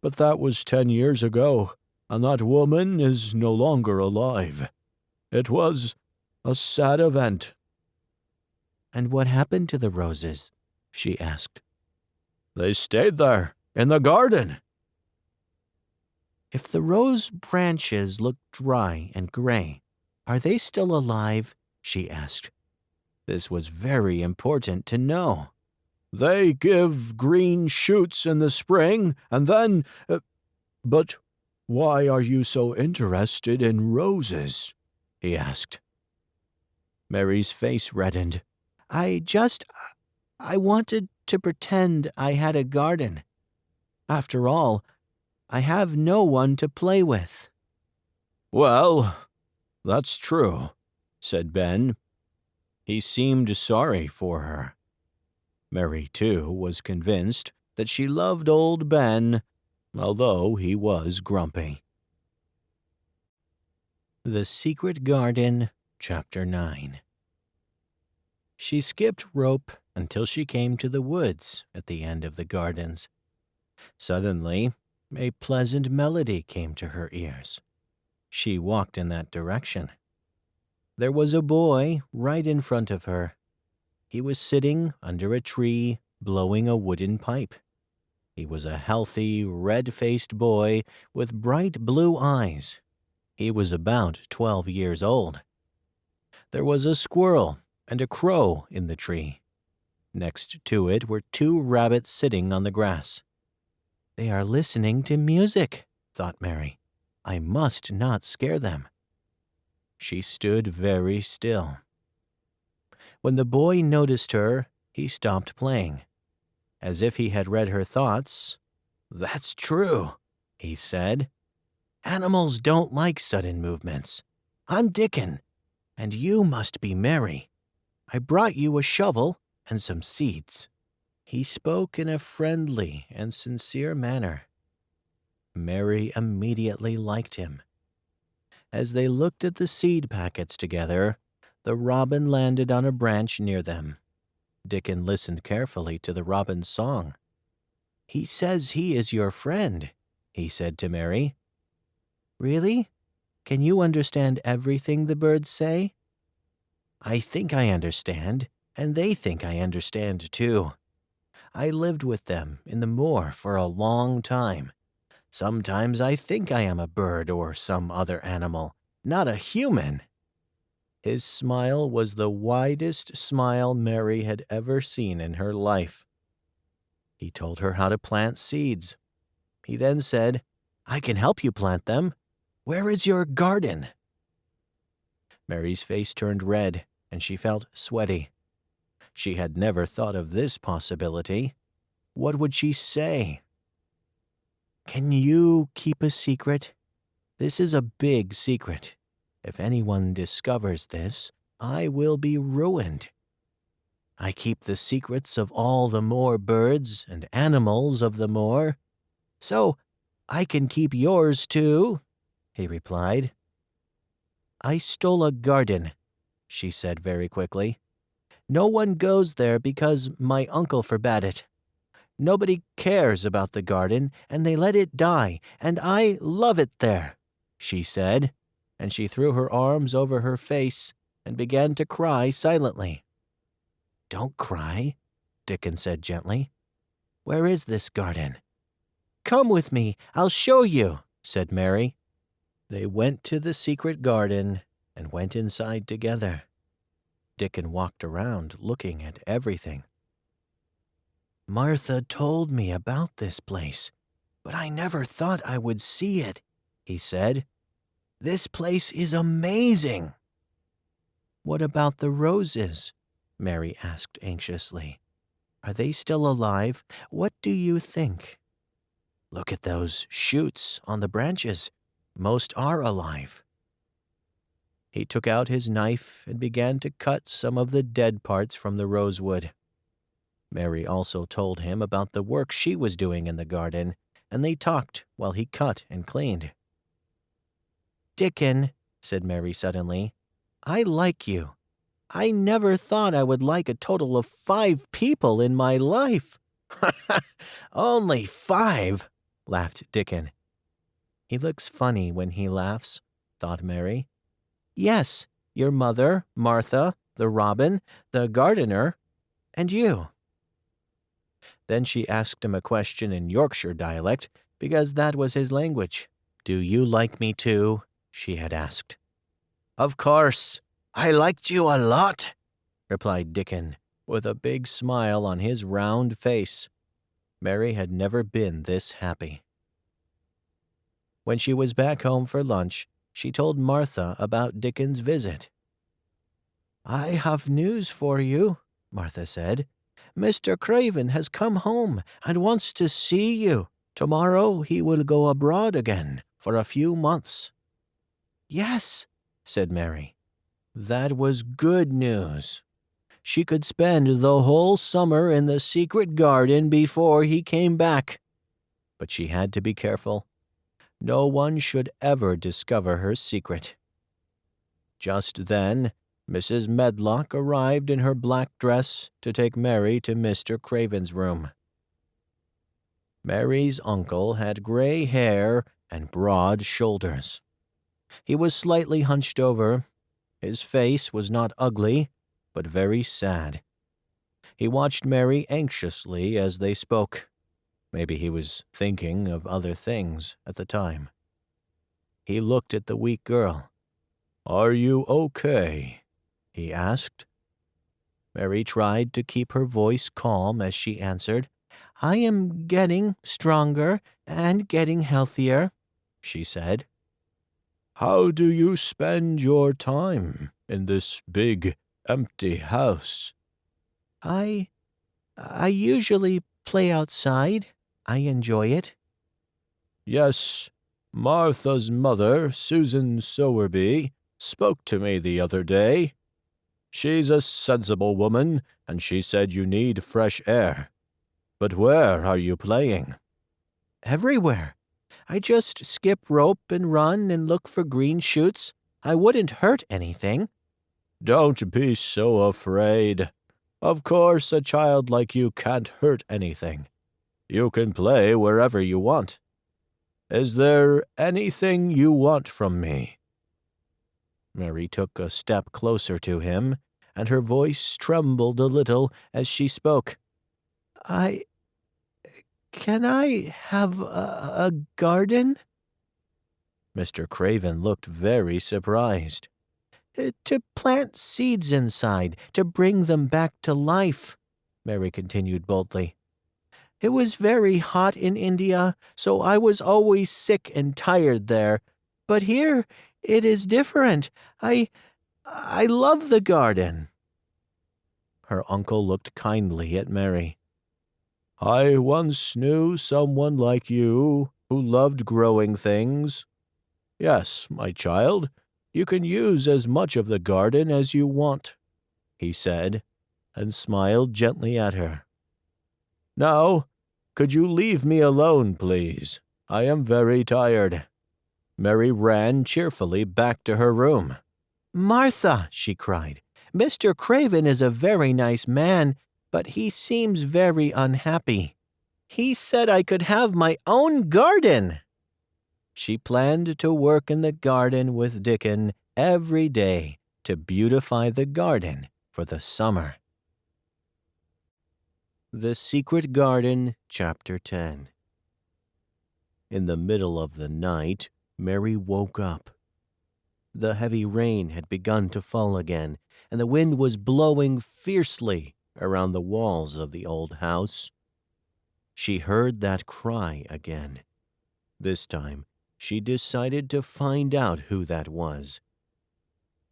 But that was 10 years ago, and that woman is no longer alive. It was a sad event." "And what happened to the roses?" she asked. "They stayed there, in the garden." "If the rose branches look dry and gray, are they still alive?" she asked. This was very important to know. "They give green shoots in the spring, and then... But why are you so interested in roses?" he asked. Mary's face reddened. I wanted to pretend I had a garden. After all, I have no one to play with." "Well, that's true," said Ben. He seemed sorry for her. Mary, too, was convinced that she loved old Ben, although he was grumpy. The Secret Garden, Chapter 9. She skipped rope until she came to the woods at the end of the gardens. Suddenly, a pleasant melody came to her ears. She walked in that direction. There was a boy right in front of her. He was sitting under a tree, blowing a wooden pipe. He was a healthy, red-faced boy with bright blue eyes. He was about 12 years old. There was a squirrel and a crow in the tree. Next to it were 2 rabbits sitting on the grass. "They are listening to music," thought Mary. "I must not scare them." She stood very still. When the boy noticed her, he stopped playing. As if he had read her thoughts, "That's true," he said. "Animals don't like sudden movements. I'm Dickon, and you must be Mary. I brought you a shovel and some seeds." He spoke in a friendly and sincere manner. Mary immediately liked him. As they looked at the seed packets together, the robin landed on a branch near them. Dickon listened carefully to the robin's song. "He says he is your friend," he said to Mary. "Really? Can you understand everything the birds say?" "I think I understand, and they think I understand too. I lived with them in the moor for a long time. Sometimes I think I am a bird or some other animal, not a human." His smile was the widest smile Mary had ever seen in her life. He told her how to plant seeds. He then said, "I can help you plant them. Where is your garden?" Mary's face turned red, and she felt sweaty. She had never thought of this possibility. What would she say? "Can you keep a secret? This is a big secret. If anyone discovers this, I will be ruined. I keep the secrets of all the moor birds and animals of the moor. So I can keep yours too," he replied. "I stole a garden," she said very quickly. "No one goes there because my uncle forbade it. Nobody cares about the garden, and they let it die, and I love it there," she said, and she threw her arms over her face and began to cry silently. "Don't cry," Dickon said gently. "Where is this garden?" "Come with me, I'll show you," said Mary. They went to the secret garden and went inside together. Dickon walked around looking at everything. "Martha told me about this place, but I never thought I would see it," he said. "This place is amazing." "What about the roses?" Mary asked anxiously. Are they still alive? What do you think? Look at those shoots on the branches. Most are alive. He took out his knife and began to cut some of the dead parts from the rosewood. Mary also told him about the work she was doing in the garden, and they talked while he cut and cleaned. "Dickon," said Mary suddenly, "I like you. I never thought I would like a total of 5 people in my life." "Only 5," laughed Dickon. "He looks funny when he laughs," thought Mary. "Yes, your mother, Martha, the robin, the gardener, and you." Then she asked him a question in Yorkshire dialect, because that was his language. "Do you like me too?" she had asked. "Of course, I liked you a lot," replied Dickon, with a big smile on his round face. Mary had never been this happy. When she was back home for lunch, she told Martha about Dickon's visit. "I have news for you," Martha said. "Mr. Craven has come home and wants to see you. Tomorrow he will go abroad again for a few months." "Yes," said Mary. That was good news. She could spend the whole summer in the secret garden before he came back. But she had to be careful. No one should ever discover her secret. Just then, Mrs. Medlock arrived in her black dress to take Mary to Mr. Craven's room. Mary's uncle had gray hair and broad shoulders. He was slightly hunched over. His face was not ugly, but very sad. He watched Mary anxiously as they spoke. Maybe he was thinking of other things at the time. He looked at the weak girl. "Are you okay?" he asked. Mary tried to keep her voice calm as she answered, "I am getting stronger and getting healthier," she said. "How do you spend your time in this big, empty house?" I usually play outside. I enjoy it." "Yes, Martha's mother, Susan Sowerby, spoke to me the other day. She's a sensible woman, and she said you need fresh air. But where are you playing?" "Everywhere. I just skip rope and run and look for green shoots. I wouldn't hurt anything." "Don't be so afraid. Of course, a child like you can't hurt anything. You can play wherever you want. Is there anything you want from me?" Mary took a step closer to him, and her voice trembled a little as she spoke. Can I have a garden?" Mr. Craven looked very surprised. "To plant seeds inside, to bring them back to life," Mary continued boldly. "It was very hot in India, so I was always sick and tired there. But here it is different. I love the garden." Her uncle looked kindly at Mary. "I once knew someone like you who loved growing things. Yes, my child, you can use as much of the garden as you want," he said, and smiled gently at her. "Now, could you leave me alone, please? I am very tired." Mary ran cheerfully back to her room. "Martha," she cried, "Mr. Craven is a very nice man, but he seems very unhappy. He said I could have my own garden." She planned to work in the garden with Dickon every day to beautify the garden for the summer. The Secret Garden, Chapter 10. In the middle of the night, Mary woke up. The heavy rain had begun to fall again, and the wind was blowing fiercely around the walls of the old house. She heard that cry again. This time, she decided to find out who that was.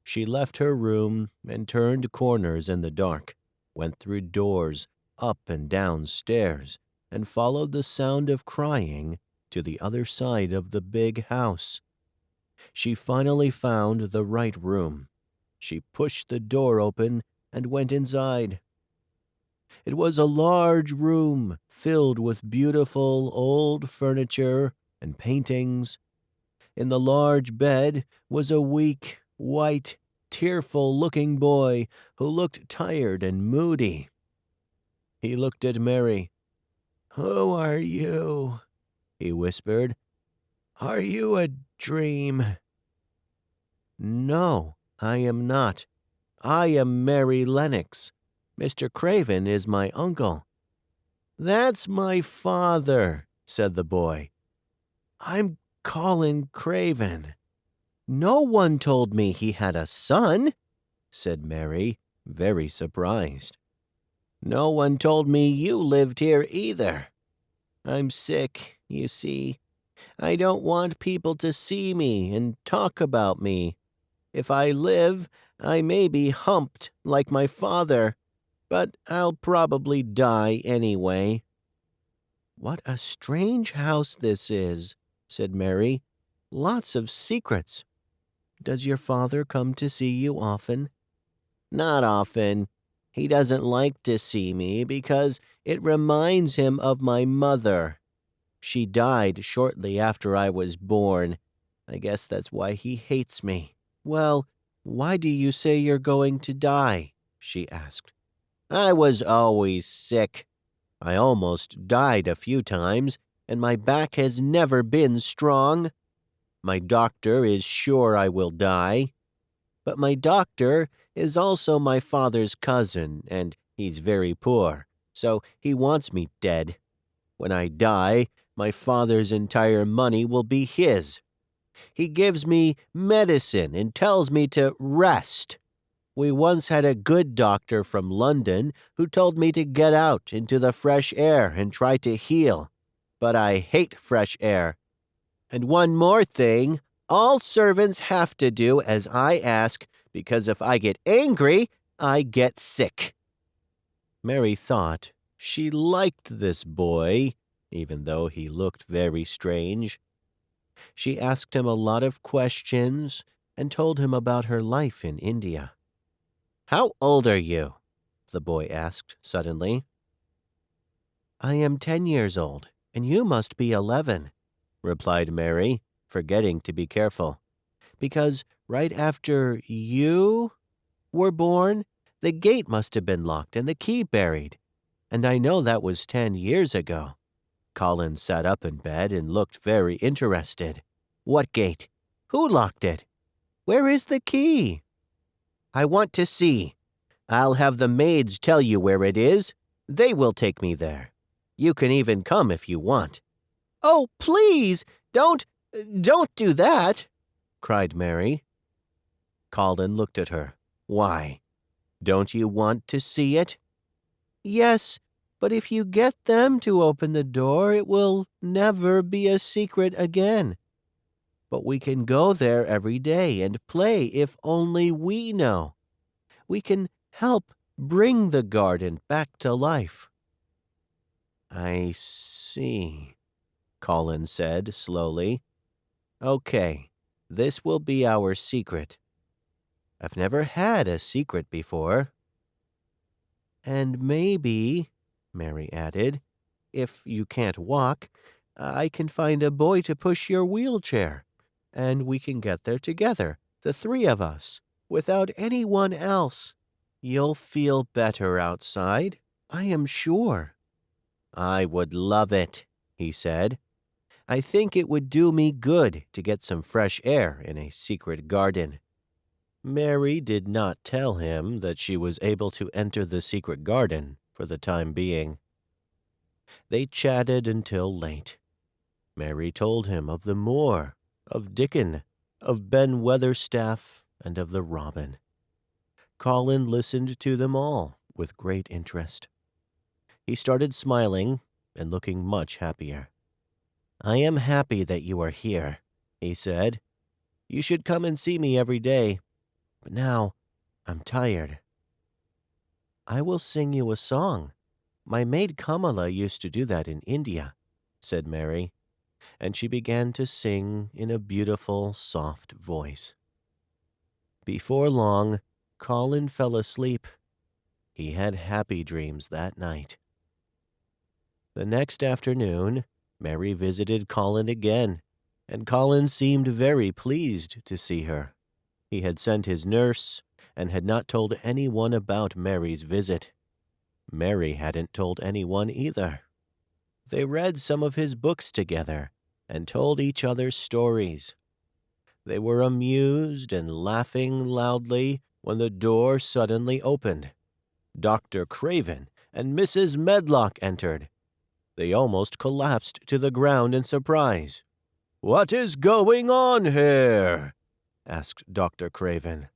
She left her room and turned corners in the dark, went through doors, up and down stairs and followed the sound of crying to the other side of the big house. She finally found the right room. She pushed the door open and went inside. It was a large room filled with beautiful old furniture and paintings. In the large bed was a weak, white, tearful-looking boy who looked tired and moody. He looked at Mary. "Who are you?" he whispered. "Are you a dream?" "No, I am not. I am Mary Lennox. Mr. Craven is my uncle." "That's my father," said the boy. "I'm Colin Craven." "No one told me he had a son," said Mary, very surprised. "No one told me you lived here either. I'm sick, you see. I don't want people to see me and talk about me. If I live, I may be humped like my father, but I'll probably die anyway." "What a strange house this is," said Mary. "Lots of secrets. Does your father come to see you often?" "Not often. He doesn't like to see me because it reminds him of my mother. She died shortly after I was born. I guess that's why he hates me." "Well, why do you say you're going to die?" she asked. "I was always sick. I almost died a few times, and my back has never been strong. My doctor is sure I will die. But my doctor is also my father's cousin, and he's very poor, so he wants me dead. When I die, my father's entire money will be his. He gives me medicine and tells me to rest. We once had a good doctor from London who told me to get out into the fresh air and try to heal. But I hate fresh air. And one more thing, all servants have to do as I ask, because if I get angry, I get sick." Mary thought she liked this boy, even though he looked very strange. She asked him a lot of questions and told him about her life in India. "How old are you?" the boy asked suddenly. "I am 10 years old, and you must be 11, replied Mary, forgetting to be careful. "Because right after you were born, the gate must have been locked and the key buried. And I know that was 10 years ago." Colin sat up in bed and looked very interested. "What gate? Who locked it? Where is the key?" "I want to see. I'll have the maids tell you where it is. They will take me there. You can even come if you want." "Oh, please, don't do that," cried Mary. Colin looked at her. "Why? Don't you want to see it?" "Yes, but if you get them to open the door, it will never be a secret again. But we can go there every day and play if only we know. We can help bring the garden back to life." "I see," Colin said slowly. "Okay, this will be our secret. I've never had a secret before." "And maybe," Mary added, "if you can't walk, I can find a boy to push your wheelchair, and we can get there together, the three of us, without anyone else. You'll feel better outside, I am sure." "I would love it," he said. "I think it would do me good to get some fresh air in a secret garden." Mary did not tell him that she was able to enter the secret garden for the time being. They chatted until late. Mary told him of the moor, of Dickon, of Ben Weatherstaff, and of the robin. Colin listened to them all with great interest. He started smiling and looking much happier. "I am happy that you are here," he said. "You should come and see me every day. But now I'm tired." "I will sing you a song," My maid Kamala used to do that in India," said Mary, and she began to sing in a beautiful, soft voice. Before long, Colin fell asleep. He had happy dreams that night. The next afternoon, Mary visited Colin again, and Colin seemed very pleased to see her. He had sent his nurse and had not told anyone about Mary's visit. Mary hadn't told anyone either. They read some of his books together and told each other stories. They were amused and laughing loudly when the door suddenly opened. Dr. Craven and Mrs. Medlock entered. They almost collapsed to the ground in surprise. "What is going on here?" asked Dr. Craven.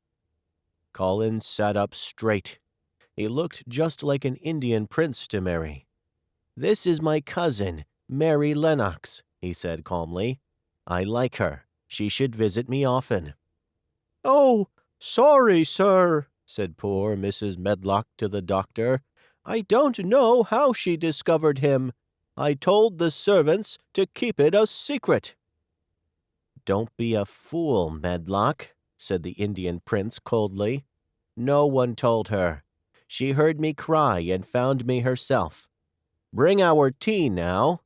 Colin sat up straight. He looked just like an Indian prince to Mary. "This is my cousin, Mary Lennox," he said calmly. "I like her. She should visit me often." "Oh, sorry, sir," said poor Mrs. Medlock to the doctor. "I don't know how she discovered him. I told the servants to keep it a secret." "Don't be a fool, Medlock," said the Indian prince coldly. "No one told her. She heard me cry and found me herself. Bring our tea now."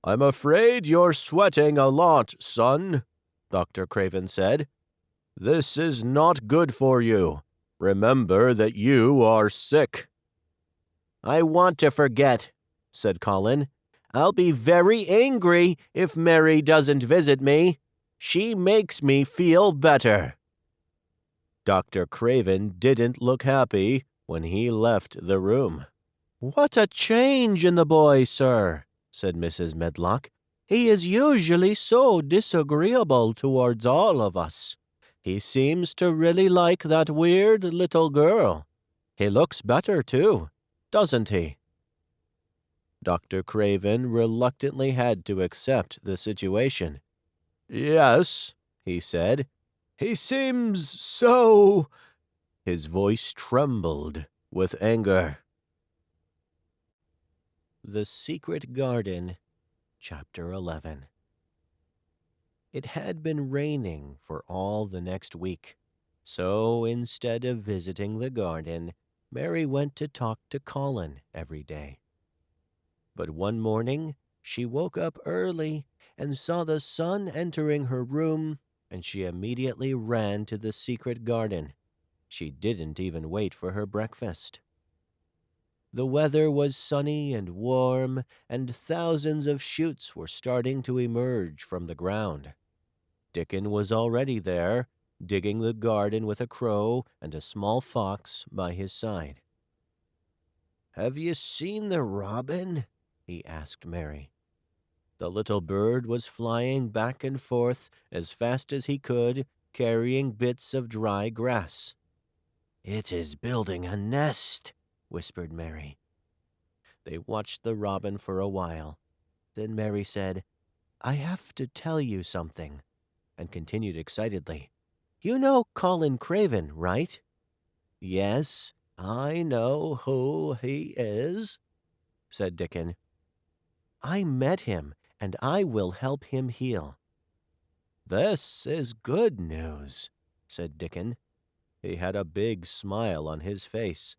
"I'm afraid you're sweating a lot, son," Dr. Craven said. "This is not good for you. Remember that you are sick." "I want to forget," said Colin. "I'll be very angry if Mary doesn't visit me. She makes me feel better." Dr. Craven didn't look happy when he left the room. "What a change in the boy, sir," said Mrs. Medlock. "He is usually so disagreeable towards all of us. He seems to really like that weird little girl. He looks better, too, doesn't he?" Dr. Craven reluctantly had to accept the situation. "Yes," he said. "He seems so—" His voice trembled with anger. The Secret Garden, Chapter 11. It had been raining for all the next week, so instead of visiting the garden, Mary went to talk to Colin every day. But one morning she woke up early and saw the sun entering her room, and she immediately ran to the secret garden. She didn't even wait for her breakfast. The weather was sunny and warm, and thousands of shoots were starting to emerge from the ground. Dickon was already there, digging the garden with a crow and a small fox by his side. "Have you seen the robin?" he asked Mary. The little bird was flying back and forth as fast as he could, carrying bits of dry grass. "It is building a nest," whispered Mary. They watched the robin for a while. Then Mary said, "I have to tell you something," and continued excitedly. "You know Colin Craven, right?" "Yes, I know who he is," said Dickon. "I met him, and I will help him heal." "This is good news," said Dickon. He had a big smile on his face.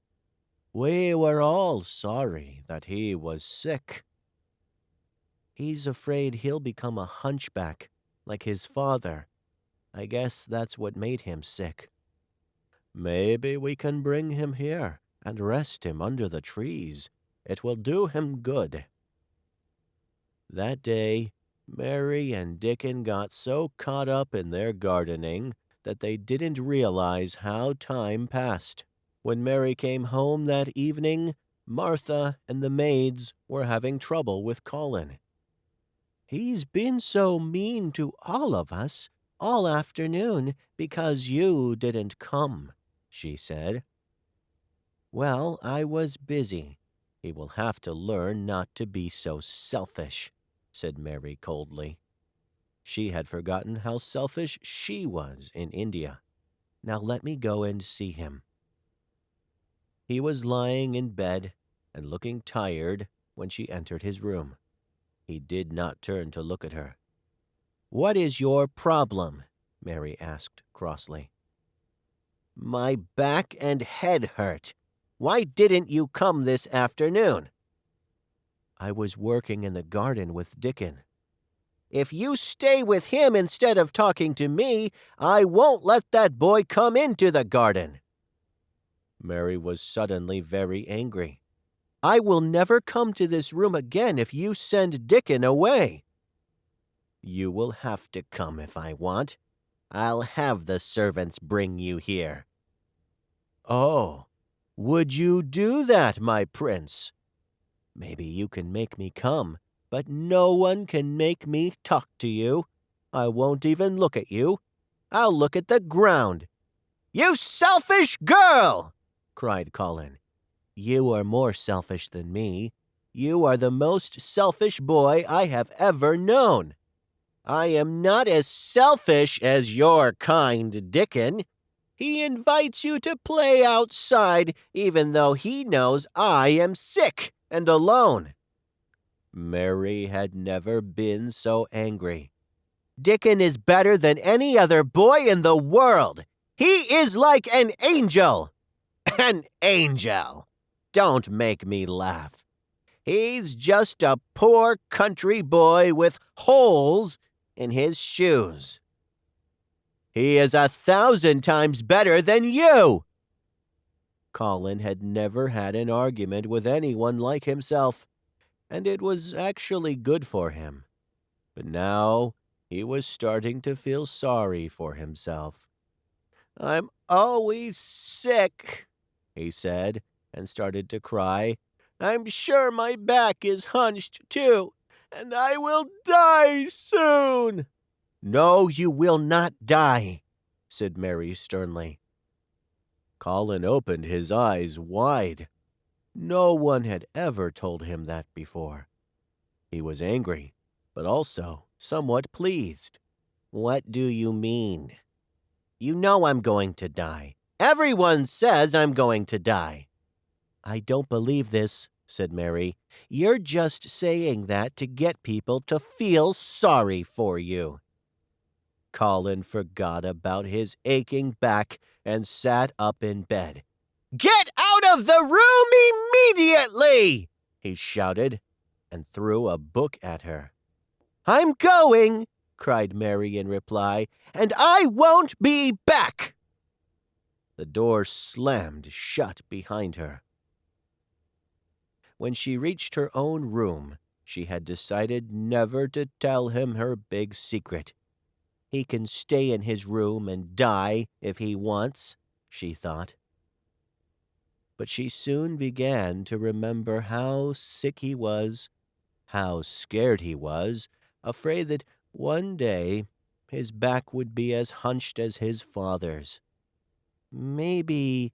"We were all sorry that he was sick." "He's afraid he'll become a hunchback, like his father. I guess that's what made him sick." "Maybe we can bring him here and rest him under the trees. It will do him good." That day, Mary and Dickon got so caught up in their gardening that they didn't realize how time passed. When Mary came home that evening, Martha and the maids were having trouble with Colin. "He's been so mean to all of us all afternoon because you didn't come," she said. "Well, I was busy. He will have to learn not to be so selfish," said Mary coldly. She had forgotten how selfish she was in India. "Now let me go and see him." He was lying in bed, and looking tired when she entered his room. He did not turn to look at her. "What is your problem?" Mary asked crossly. "My back and head hurt. Why didn't you come this afternoon?" "I was working in the garden with Dickon." "If you stay with him instead of talking to me, I won't let that boy come into the garden." Mary was suddenly very angry. "I will never come to this room again if you send Dickon away." "You will have to come if I want. I'll have the servants bring you here." "Oh, would you do that, my prince?" "Maybe you can make me come, but no one can make me talk to you. I won't even look at you. I'll look at the ground." "You selfish girl!" cried Colin. "You are more selfish than me. You are the most selfish boy I have ever known." "I am not as selfish as your kind Dickon. He invites you to play outside even though he knows I am sick and alone." Mary had never been so angry. "Dickon is better than any other boy in the world. He is like an angel." "An angel! Don't make me laugh. He's just a poor country boy with holes in his shoes." "He is 1,000 times better than you." Colin had never had an argument with anyone like himself, and it was actually good for him. But now he was starting to feel sorry for himself. "I'm always sick," he said, and started to cry. "I'm sure my back is hunched, too, and I will die soon." "No, you will not die," said Mary sternly. Colin opened his eyes wide. No one had ever told him that before. He was angry, but also somewhat pleased. "What do you mean?" "You know I'm going to die. Everyone says I'm going to die." "I don't believe this," said Mary. "You're just saying that to get people to feel sorry for you." Colin forgot about his aching back and sat up in bed. "Get out of the room immediately!" he shouted, and threw a book at her. "I'm going," cried Mary in reply, "and I won't be back." The door slammed shut behind her. When she reached her own room, she had decided never to tell him her big secret. He can stay in his room and die if he wants, she thought. But she soon began to remember how sick he was, how scared he was, afraid that one day his back would be as hunched as his father's. Maybe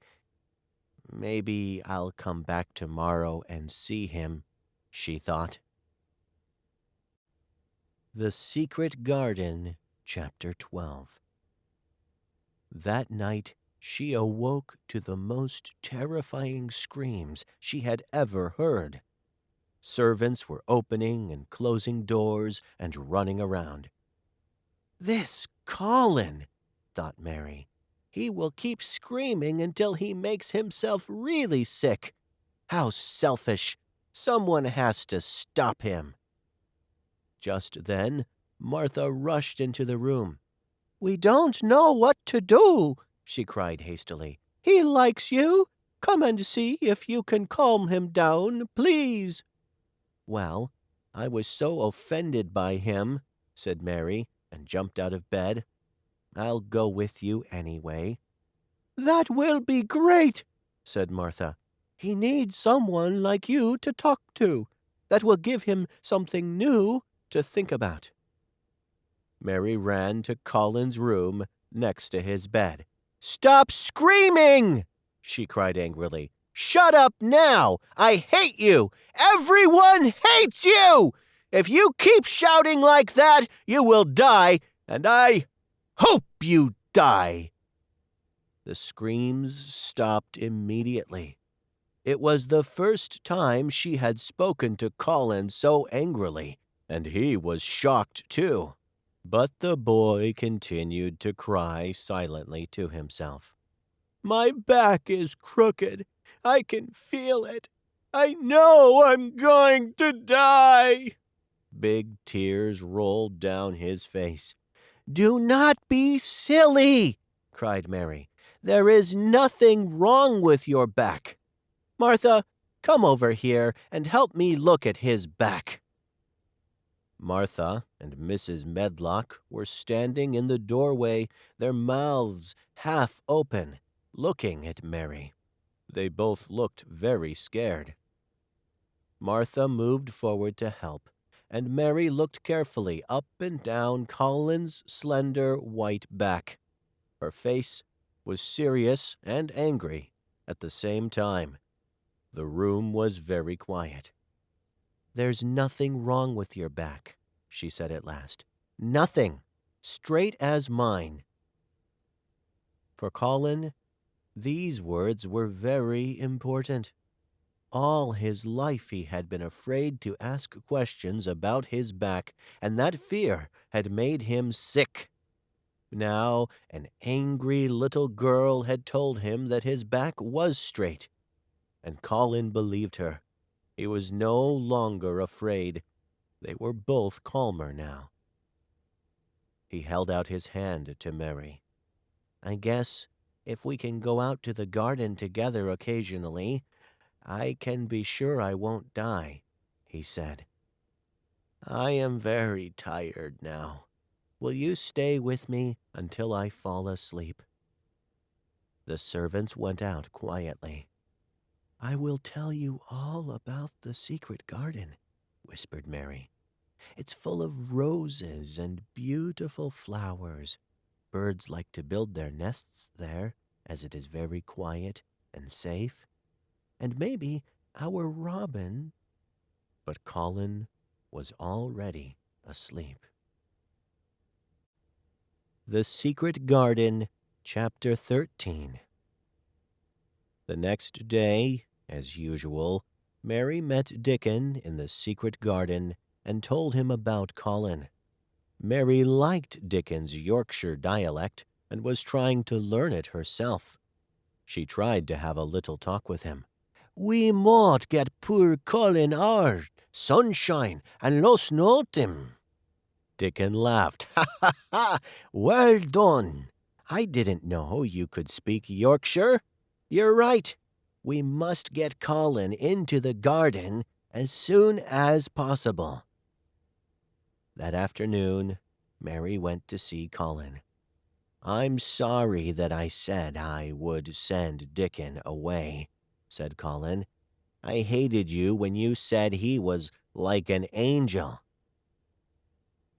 I'll come back tomorrow and see him, she thought. The Secret Garden, Chapter 12. That night she awoke to the most terrifying screams she had ever heard. Servants were opening and closing doors and running around. "This Colin," thought Mary. "He will keep screaming until he makes himself really sick. How selfish! Someone has to stop him." Just then, Martha rushed into the room. "We don't know what to do," she cried hastily. "He likes you. Come and see if you can calm him down, please." "Well, I was so offended by him," said Mary, and jumped out of bed. "I'll go with you anyway." "That will be great," said Martha. "He needs someone like you to talk to. That will give him something new to think about." Mary ran to Colin's room next to his bed. "Stop screaming!" she cried angrily. "Shut up now! I hate you! Everyone hates you! If you keep shouting like that, you will die, and I hope you die." The screams stopped immediately. It was the first time she had spoken to Colin so angrily, and he was shocked too. But the boy continued to cry silently to himself. "My back is crooked. I can feel it. I know I'm going to die." Big tears rolled down his face. "Do not be silly," cried Mary. "There is nothing wrong with your back. Martha, come over here and help me look at his back." Martha and Mrs. Medlock were standing in the doorway, their mouths half open, looking at Mary. They both looked very scared. Martha moved forward to help, and Mary looked carefully up and down Colin's slender white back. Her face was serious and angry at the same time. The room was very quiet. "There's nothing wrong with your back," she said at last. "Nothing. Straight as mine." For Colin, these words were very important. All his life he had been afraid to ask questions about his back, and that fear had made him sick. Now an angry little girl had told him that his back was straight, and Colin believed her. He was no longer afraid. They were both calmer now. He held out his hand to Mary. "I guess if we can go out to the garden together occasionally, I can be sure I won't die," he said. "I am very tired now. Will you stay with me until I fall asleep?" The servants went out quietly. "I will tell you all about the secret garden," whispered Mary. "It's full of roses and beautiful flowers. Birds like to build their nests there, as it is very quiet and safe. And maybe our robin—" But Colin was already asleep. The Secret Garden, Chapter 13. The next day, as usual, Mary met Dickon in the secret garden and told him about Colin. Mary liked Dickon's Yorkshire dialect and was trying to learn it herself. She tried to have a little talk with him. "We mought get poor Colin our sunshine and lost note him." Dickon laughed. "Ha, ha, ha! Well done! I didn't know you could speak Yorkshire. You're right. We must get Colin into the garden as soon as possible." That afternoon, Mary went to see Colin. "I'm sorry that I said I would send Dickon away," said Colin. "I hated you when you said he was like an angel."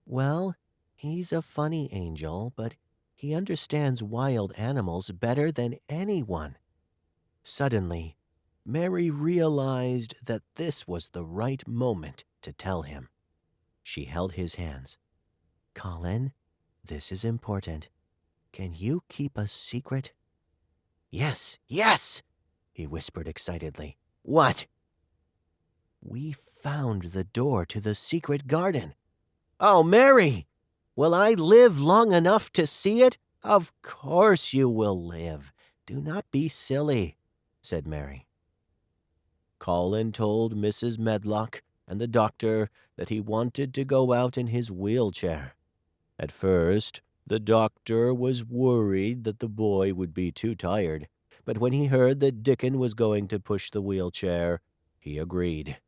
"Well, he's a funny angel, but he understands wild animals better than anyone." Suddenly, Mary realized that this was the right moment to tell him. She held his hands. "Colin, this is important. Can you keep a secret?" "Yes, yes," he whispered excitedly. "What?" "We found the door to the secret garden." "Oh, Mary! Will I live long enough to see it?" "Of course you will live. Do not be silly," said Mary. Colin told Mrs. Medlock and the doctor that he wanted to go out in his wheelchair. At first, the doctor was worried that the boy would be too tired, but when he heard that Dickon was going to push the wheelchair, he agreed.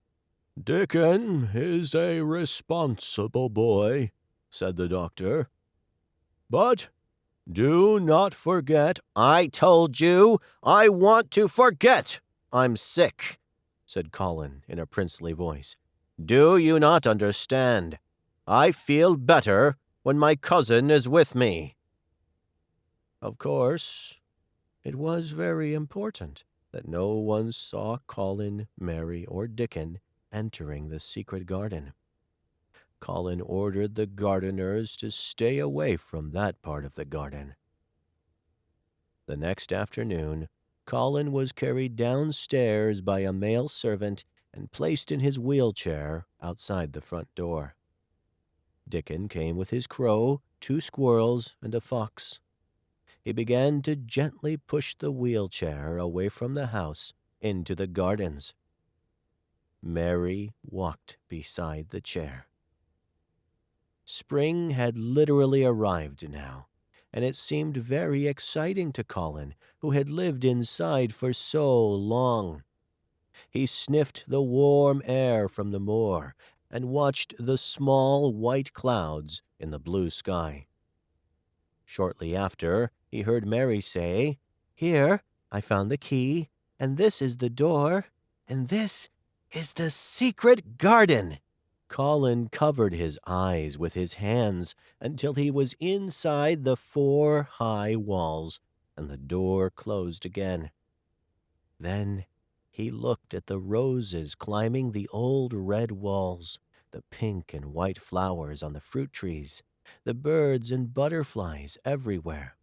"Dickon is a responsible boy," said the doctor. "But do not forget—" "I told you I want to forget I'm sick," said Colin in a princely voice. "Do you not understand? I feel better when my cousin is with me." Of course, it was very important that no one saw Colin, Mary, or Dickon entering the secret garden. Colin ordered the gardeners to stay away from that part of the garden. The next afternoon, Colin was carried downstairs by a male servant and placed in his wheelchair outside the front door. Dickon came with his crow, 2 squirrels, and a fox. He began to gently push the wheelchair away from the house into the gardens. Mary walked beside the chair. Spring had literally arrived now, and it seemed very exciting to Colin, who had lived inside for so long. He sniffed the warm air from the moor and watched the small white clouds in the blue sky. Shortly after, he heard Mary say, "Here, I found the key, and this is the door, and this is the secret garden." Colin covered his eyes with his hands until he was inside the 4 high walls, and the door closed again. Then he looked at the roses climbing the old red walls, the pink and white flowers on the fruit trees, the birds and butterflies everywhere.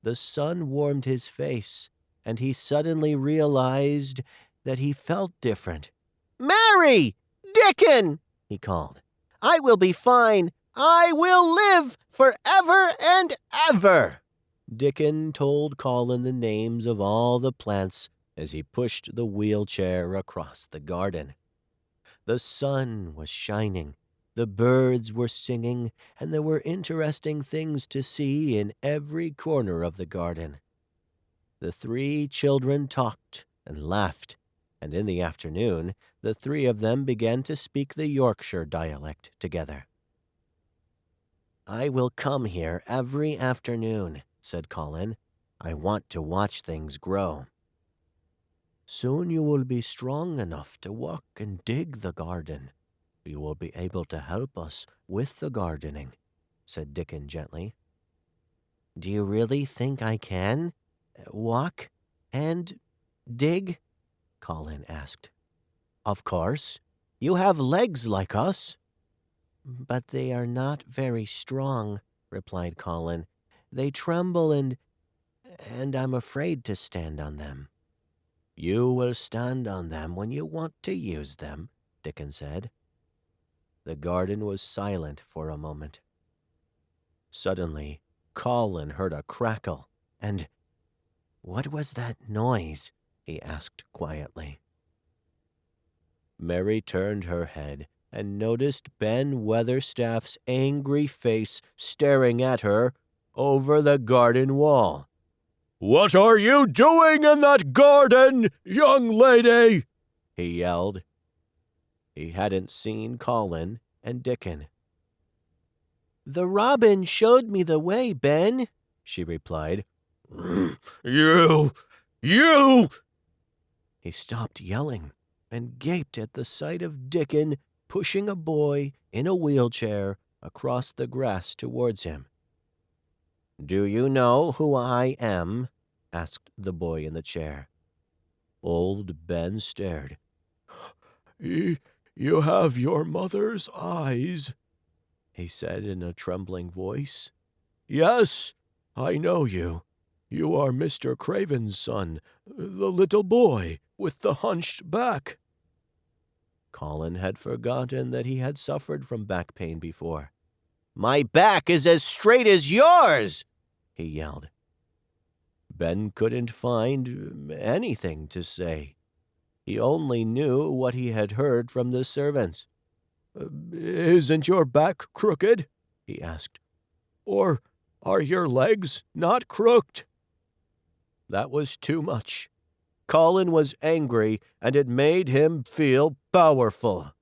The sun warmed his face, and he suddenly realized that he felt different. "Mary! Dickon!" he called. "I will be fine. I will live forever and ever." Dickon told Colin the names of all the plants as he pushed the wheelchair across the garden. The sun was shining, the birds were singing, and there were interesting things to see in every corner of the garden. The 3 children talked and laughed, and in the afternoon the 3 of them began to speak the Yorkshire dialect together. "I will come here every afternoon," said Colin. "I want to watch things grow." "Soon you will be strong enough to walk and dig the garden. You will be able to help us with the gardening," said Dickon gently. "Do you really think I can walk and dig?" Colin asked. "Of course. You have legs like us." "But they are not very strong," replied Colin. "They tremble and I'm afraid to stand on them." "You will stand on them when you want to use them," Dickon said. The garden was silent for a moment. Suddenly, Colin heard a crackle, and "What was that noise?" he asked quietly. Mary turned her head and noticed Ben Weatherstaff's angry face staring at her over the garden wall. "What are you doing in that garden, young lady?" he yelled. He hadn't seen Colin and Dickon. "The robin showed me the way, Ben," she replied. You! He stopped yelling and gaped at the sight of Dickon pushing a boy in a wheelchair across the grass towards him. "Do you know who I am?" asked the boy in the chair. Old Ben stared. You have your mother's eyes," he said in a trembling voice. "Yes, I know you. You are Mr. Craven's son, the little boy with the hunched back." Colin had forgotten that he had suffered from back pain before. "My back is as straight as yours!" he yelled. Ben couldn't find anything to say. He only knew what he had heard from the servants. "Isn't your back crooked?" he asked. "Or are your legs not crooked?" That was too much. Colin was angry, and it made him feel powerful.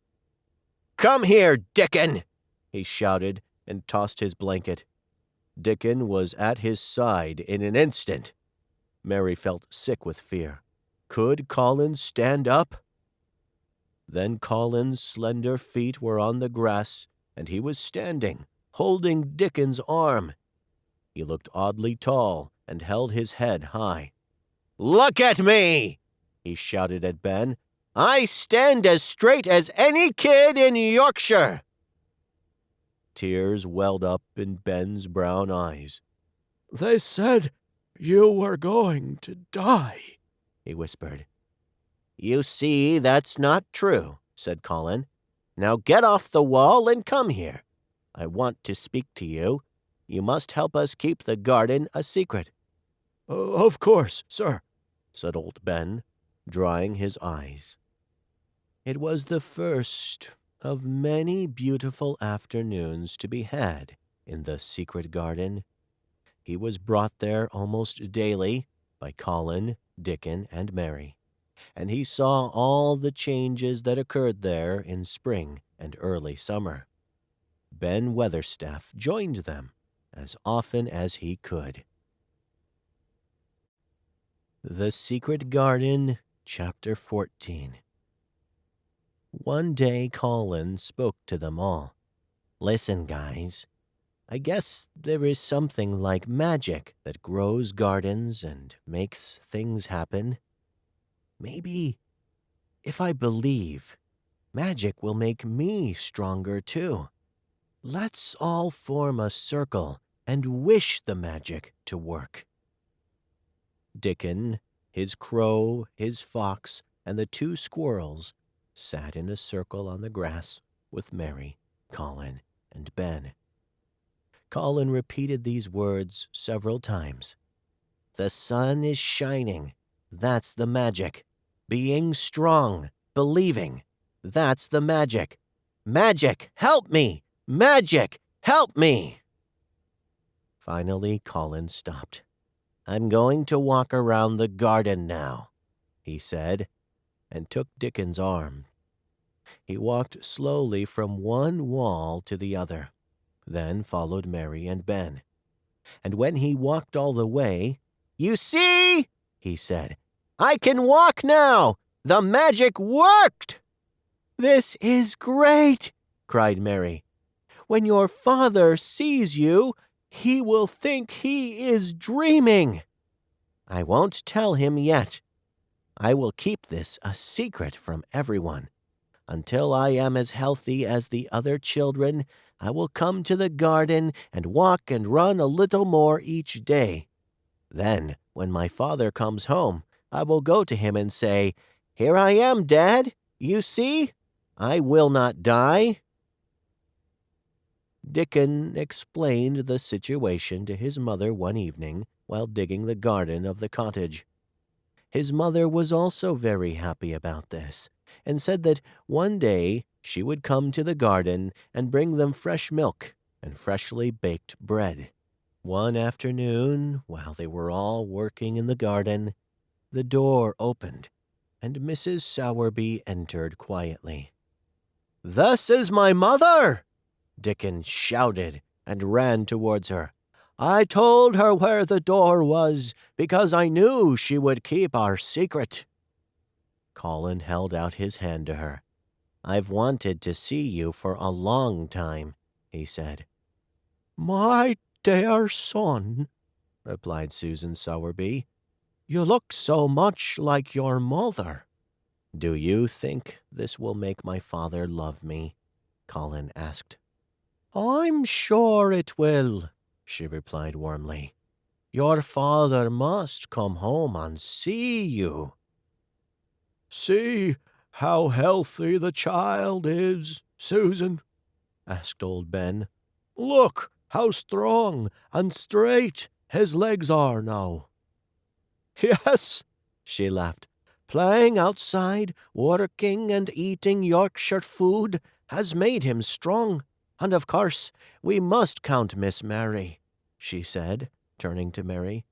"Come here, Dickon!" he shouted and tossed his blanket. Dickon was at his side in an instant. Mary felt sick with fear. Could Colin stand up? Then Colin's slender feet were on the grass, and he was standing, holding Dickon's arm. He looked oddly tall and held his head high. "Look at me!" he shouted at Ben. "I stand as straight as any kid in Yorkshire." Tears welled up in Ben's brown eyes. "They said You were going to die, he whispered. You see, that's not true, said Colin. Now get off the wall and come here. I want to speak to you. You must help us keep the garden a secret. Of course, sir, said old Ben, drying his eyes. It was the first of many beautiful afternoons to be had in the secret garden. He was brought there almost daily by Colin, Dickon, and Mary, and he saw all the changes that occurred there in spring and early summer. Ben Weatherstaff joined them as often as he could. The Secret Garden, Chapter 14. One day Colin spoke to them all. Listen, guys. I guess there is something like magic that grows gardens and makes things happen. Maybe, if I believe, magic will make me stronger too. Let's all form a circle and wish the magic to work. Dickon, his crow, his fox, and the 2 squirrels sat in a circle on the grass with Mary, Colin, and Ben. Colin repeated these words several times. The sun is shining. That's the magic. Being strong, believing. That's the magic. Magic, help me! Magic, help me! Finally, Colin stopped. I'm going to walk around the garden now, he said, and took Dickon's arm. He walked slowly from one wall to the other, then followed Mary and Ben. And when he walked all the way, You see, he said, I can walk now! The magic worked! This is great, cried Mary. When your father sees you, he will think he is dreaming. I won't tell him yet. I will keep this a secret from everyone. Until I am as healthy as the other children, I will come to the garden and walk and run a little more each day. Then, when my father comes home, I will go to him and say, Here I am, Dad. You see? I will not die. Dickon explained the situation to his mother one evening while digging the garden of the cottage. His mother was also very happy about this, and said that one day she would come to the garden and bring them fresh milk and freshly baked bread. One afternoon, while they were all working in the garden, the door opened, and Mrs. Sowerby entered quietly. This is my mother! Dickon shouted and ran towards her. I told her where the door was because I knew she would keep our secret. Colin held out his hand to her. I've wanted to see you for a long time, he said. My dear son, replied Susan Sowerby, you look so much like your mother. Do you think this will make my father love me? Colin asked. I'm sure it will, she replied warmly. Your father must come home and see you. See how healthy the child is, Susan? Asked old Ben. Look how strong and straight his legs are now. Yes, she laughed. Playing outside, working and eating Yorkshire food has made him strong. And of course, we must count Miss Mary, she said, turning to Mary.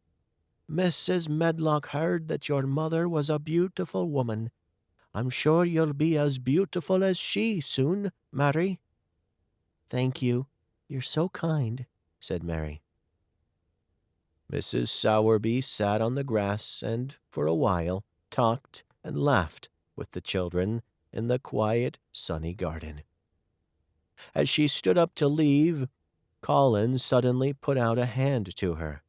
Mrs. Medlock heard that your mother was a beautiful woman. I'm sure you'll be as beautiful as she soon, Mary. Thank you. You're so kind, said Mary. Mrs. Sowerby sat on the grass and, for a while, talked and laughed with the children in the quiet, sunny garden. As she stood up to leave, Colin suddenly put out a hand to her.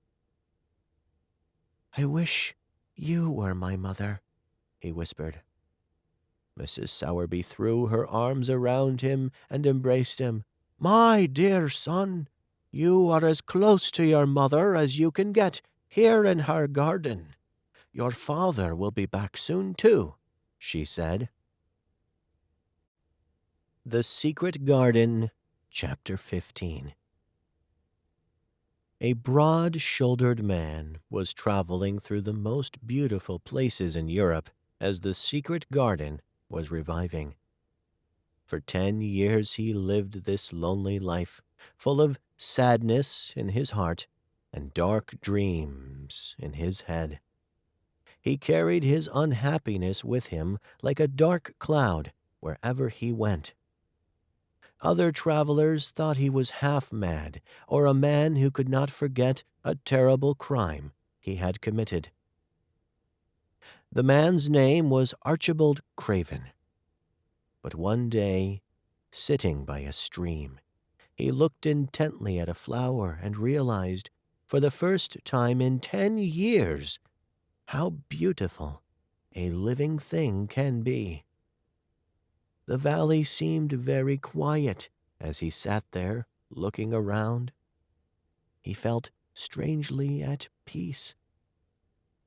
I wish you were my mother, he whispered. Mrs. Sowerby threw her arms around him and embraced him. My dear son, you are as close to your mother as you can get. here in her garden. Your father will be back soon, too," she said. The Secret Garden, Chapter 15. A broad-shouldered man was traveling through the most beautiful places in Europe as the secret garden was reviving. For 10 years he lived this lonely life, full of sadness in his heart and dark dreams in his head. He carried his unhappiness with him like a dark cloud wherever he went. Other travelers thought he was half-mad or a man who could not forget a terrible crime he had committed. The man's name was Archibald Craven. But one day, sitting by a stream, he looked intently at a flower and realized, for the first time in 10 years, how beautiful a living thing can be. The valley seemed very quiet as he sat there looking around. He felt strangely at peace.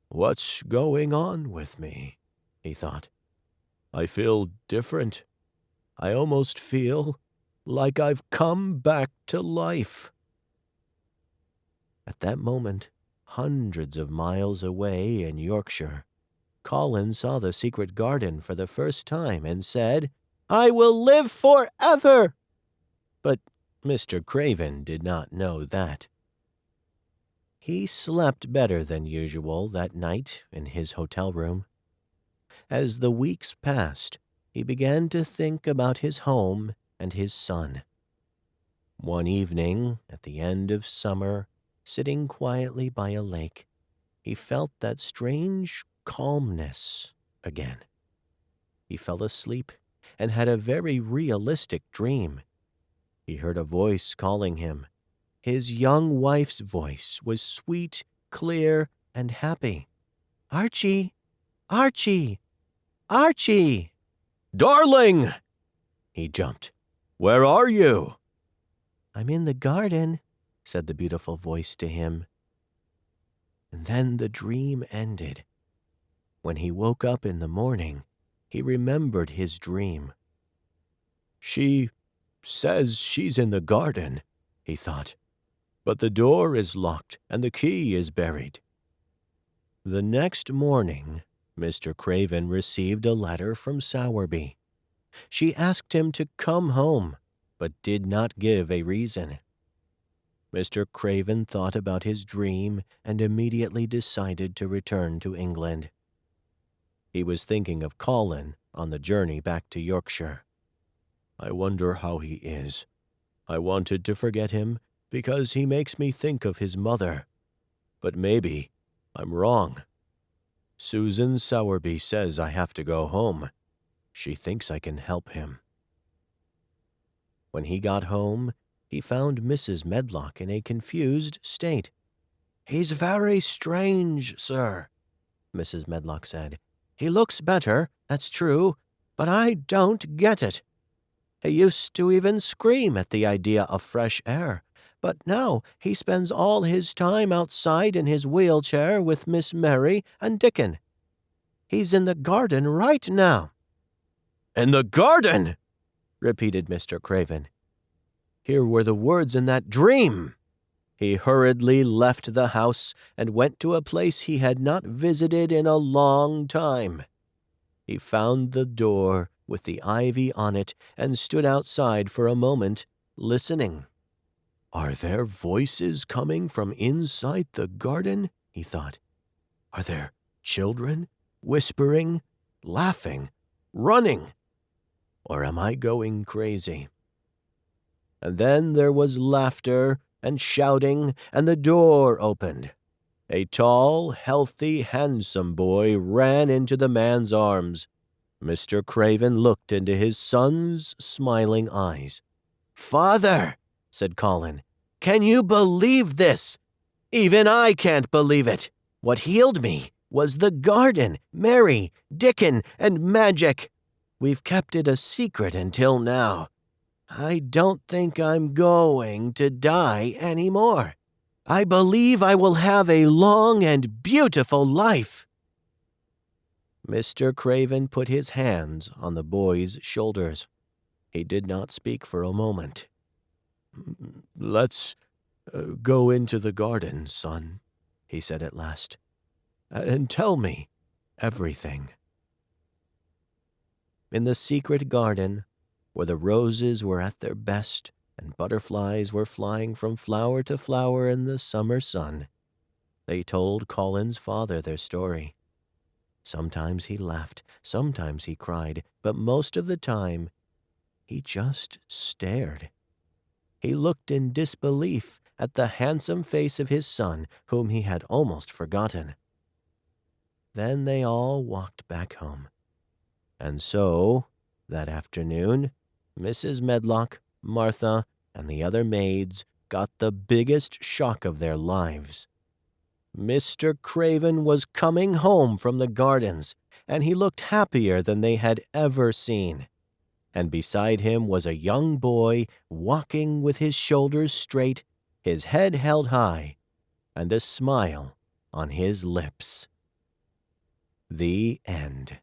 "What's going on with me?" he thought. "I feel different. I almost feel like I've come back to life." At that moment, hundreds of miles away in Yorkshire, Colin saw the secret garden for the first time and said, "I will live forever!" But Mr. Craven did not know that. He slept better than usual that night in his hotel room. As the weeks passed, he began to think about his home and his son. One evening, at the end of summer, sitting quietly by a lake, he felt that strange calmness again. He fell asleep and had a very realistic dream. He heard a voice calling him. His young wife's voice was sweet, clear, and happy. "Archie! Archie! Archie!" "Darling!" He jumped. "Where are you?" "I'm in the garden," said the beautiful voice to him. And then the dream ended. When he woke up in the morning, he remembered his dream. "She says she's in the garden," he thought, "but the door is locked and the key is buried." The next morning, Mr. Craven received a letter from Sowerby. She asked him to come home, but did not give a reason. Mr. Craven thought about his dream and immediately decided to return to England. He was thinking of Colin on the journey back to Yorkshire. "I wonder how he is. I wanted to forget him because he makes me think of his mother. But maybe I'm wrong. Susan Sowerby says I have to go home. She thinks I can help him." When he got home, he found Mrs. Medlock in a confused state. "He's very strange, sir," Mrs. Medlock said. "He looks better, that's true, but I don't get it. He used to even scream at the idea of fresh air, but now he spends all his time outside in his wheelchair with Miss Mary and Dickon. He's in the garden right now." "In the garden!" repeated Mr. Craven. Here were the words in that dream. He hurriedly left the house and went to a place he had not visited in a long time. He found the door with the ivy on it and stood outside for a moment, listening. "Are there voices coming from inside the garden?" he thought. "Are there children whispering, laughing, running? Or am I going crazy?" And then there was laughter and shouting, and the door opened. A tall, healthy, handsome boy ran into the man's arms. Mr. Craven looked into his son's smiling eyes. "Father," said Colin, "can you believe this? Even I can't believe it. What healed me was the garden, Mary, Dickon, and magic. We've kept it a secret until now. I don't think I'm going to die anymore. I believe I will have a long and beautiful life." Mr. Craven put his hands on the boy's shoulders. He did not speak for a moment. "Let's go into the garden, son," he said at last, "and tell me everything." In the secret garden, where the roses were at their best and butterflies were flying from flower to flower in the summer sun, they told Colin's father their story. Sometimes he laughed, sometimes he cried, but most of the time he just stared. He looked in disbelief at the handsome face of his son, whom he had almost forgotten. Then they all walked back home. And so, that afternoon, Mrs. Medlock, Martha, and the other maids got the biggest shock of their lives. Mr. Craven was coming home from the gardens, and he looked happier than they had ever seen. And beside him was a young boy walking with his shoulders straight, his head held high, and a smile on his lips. The end.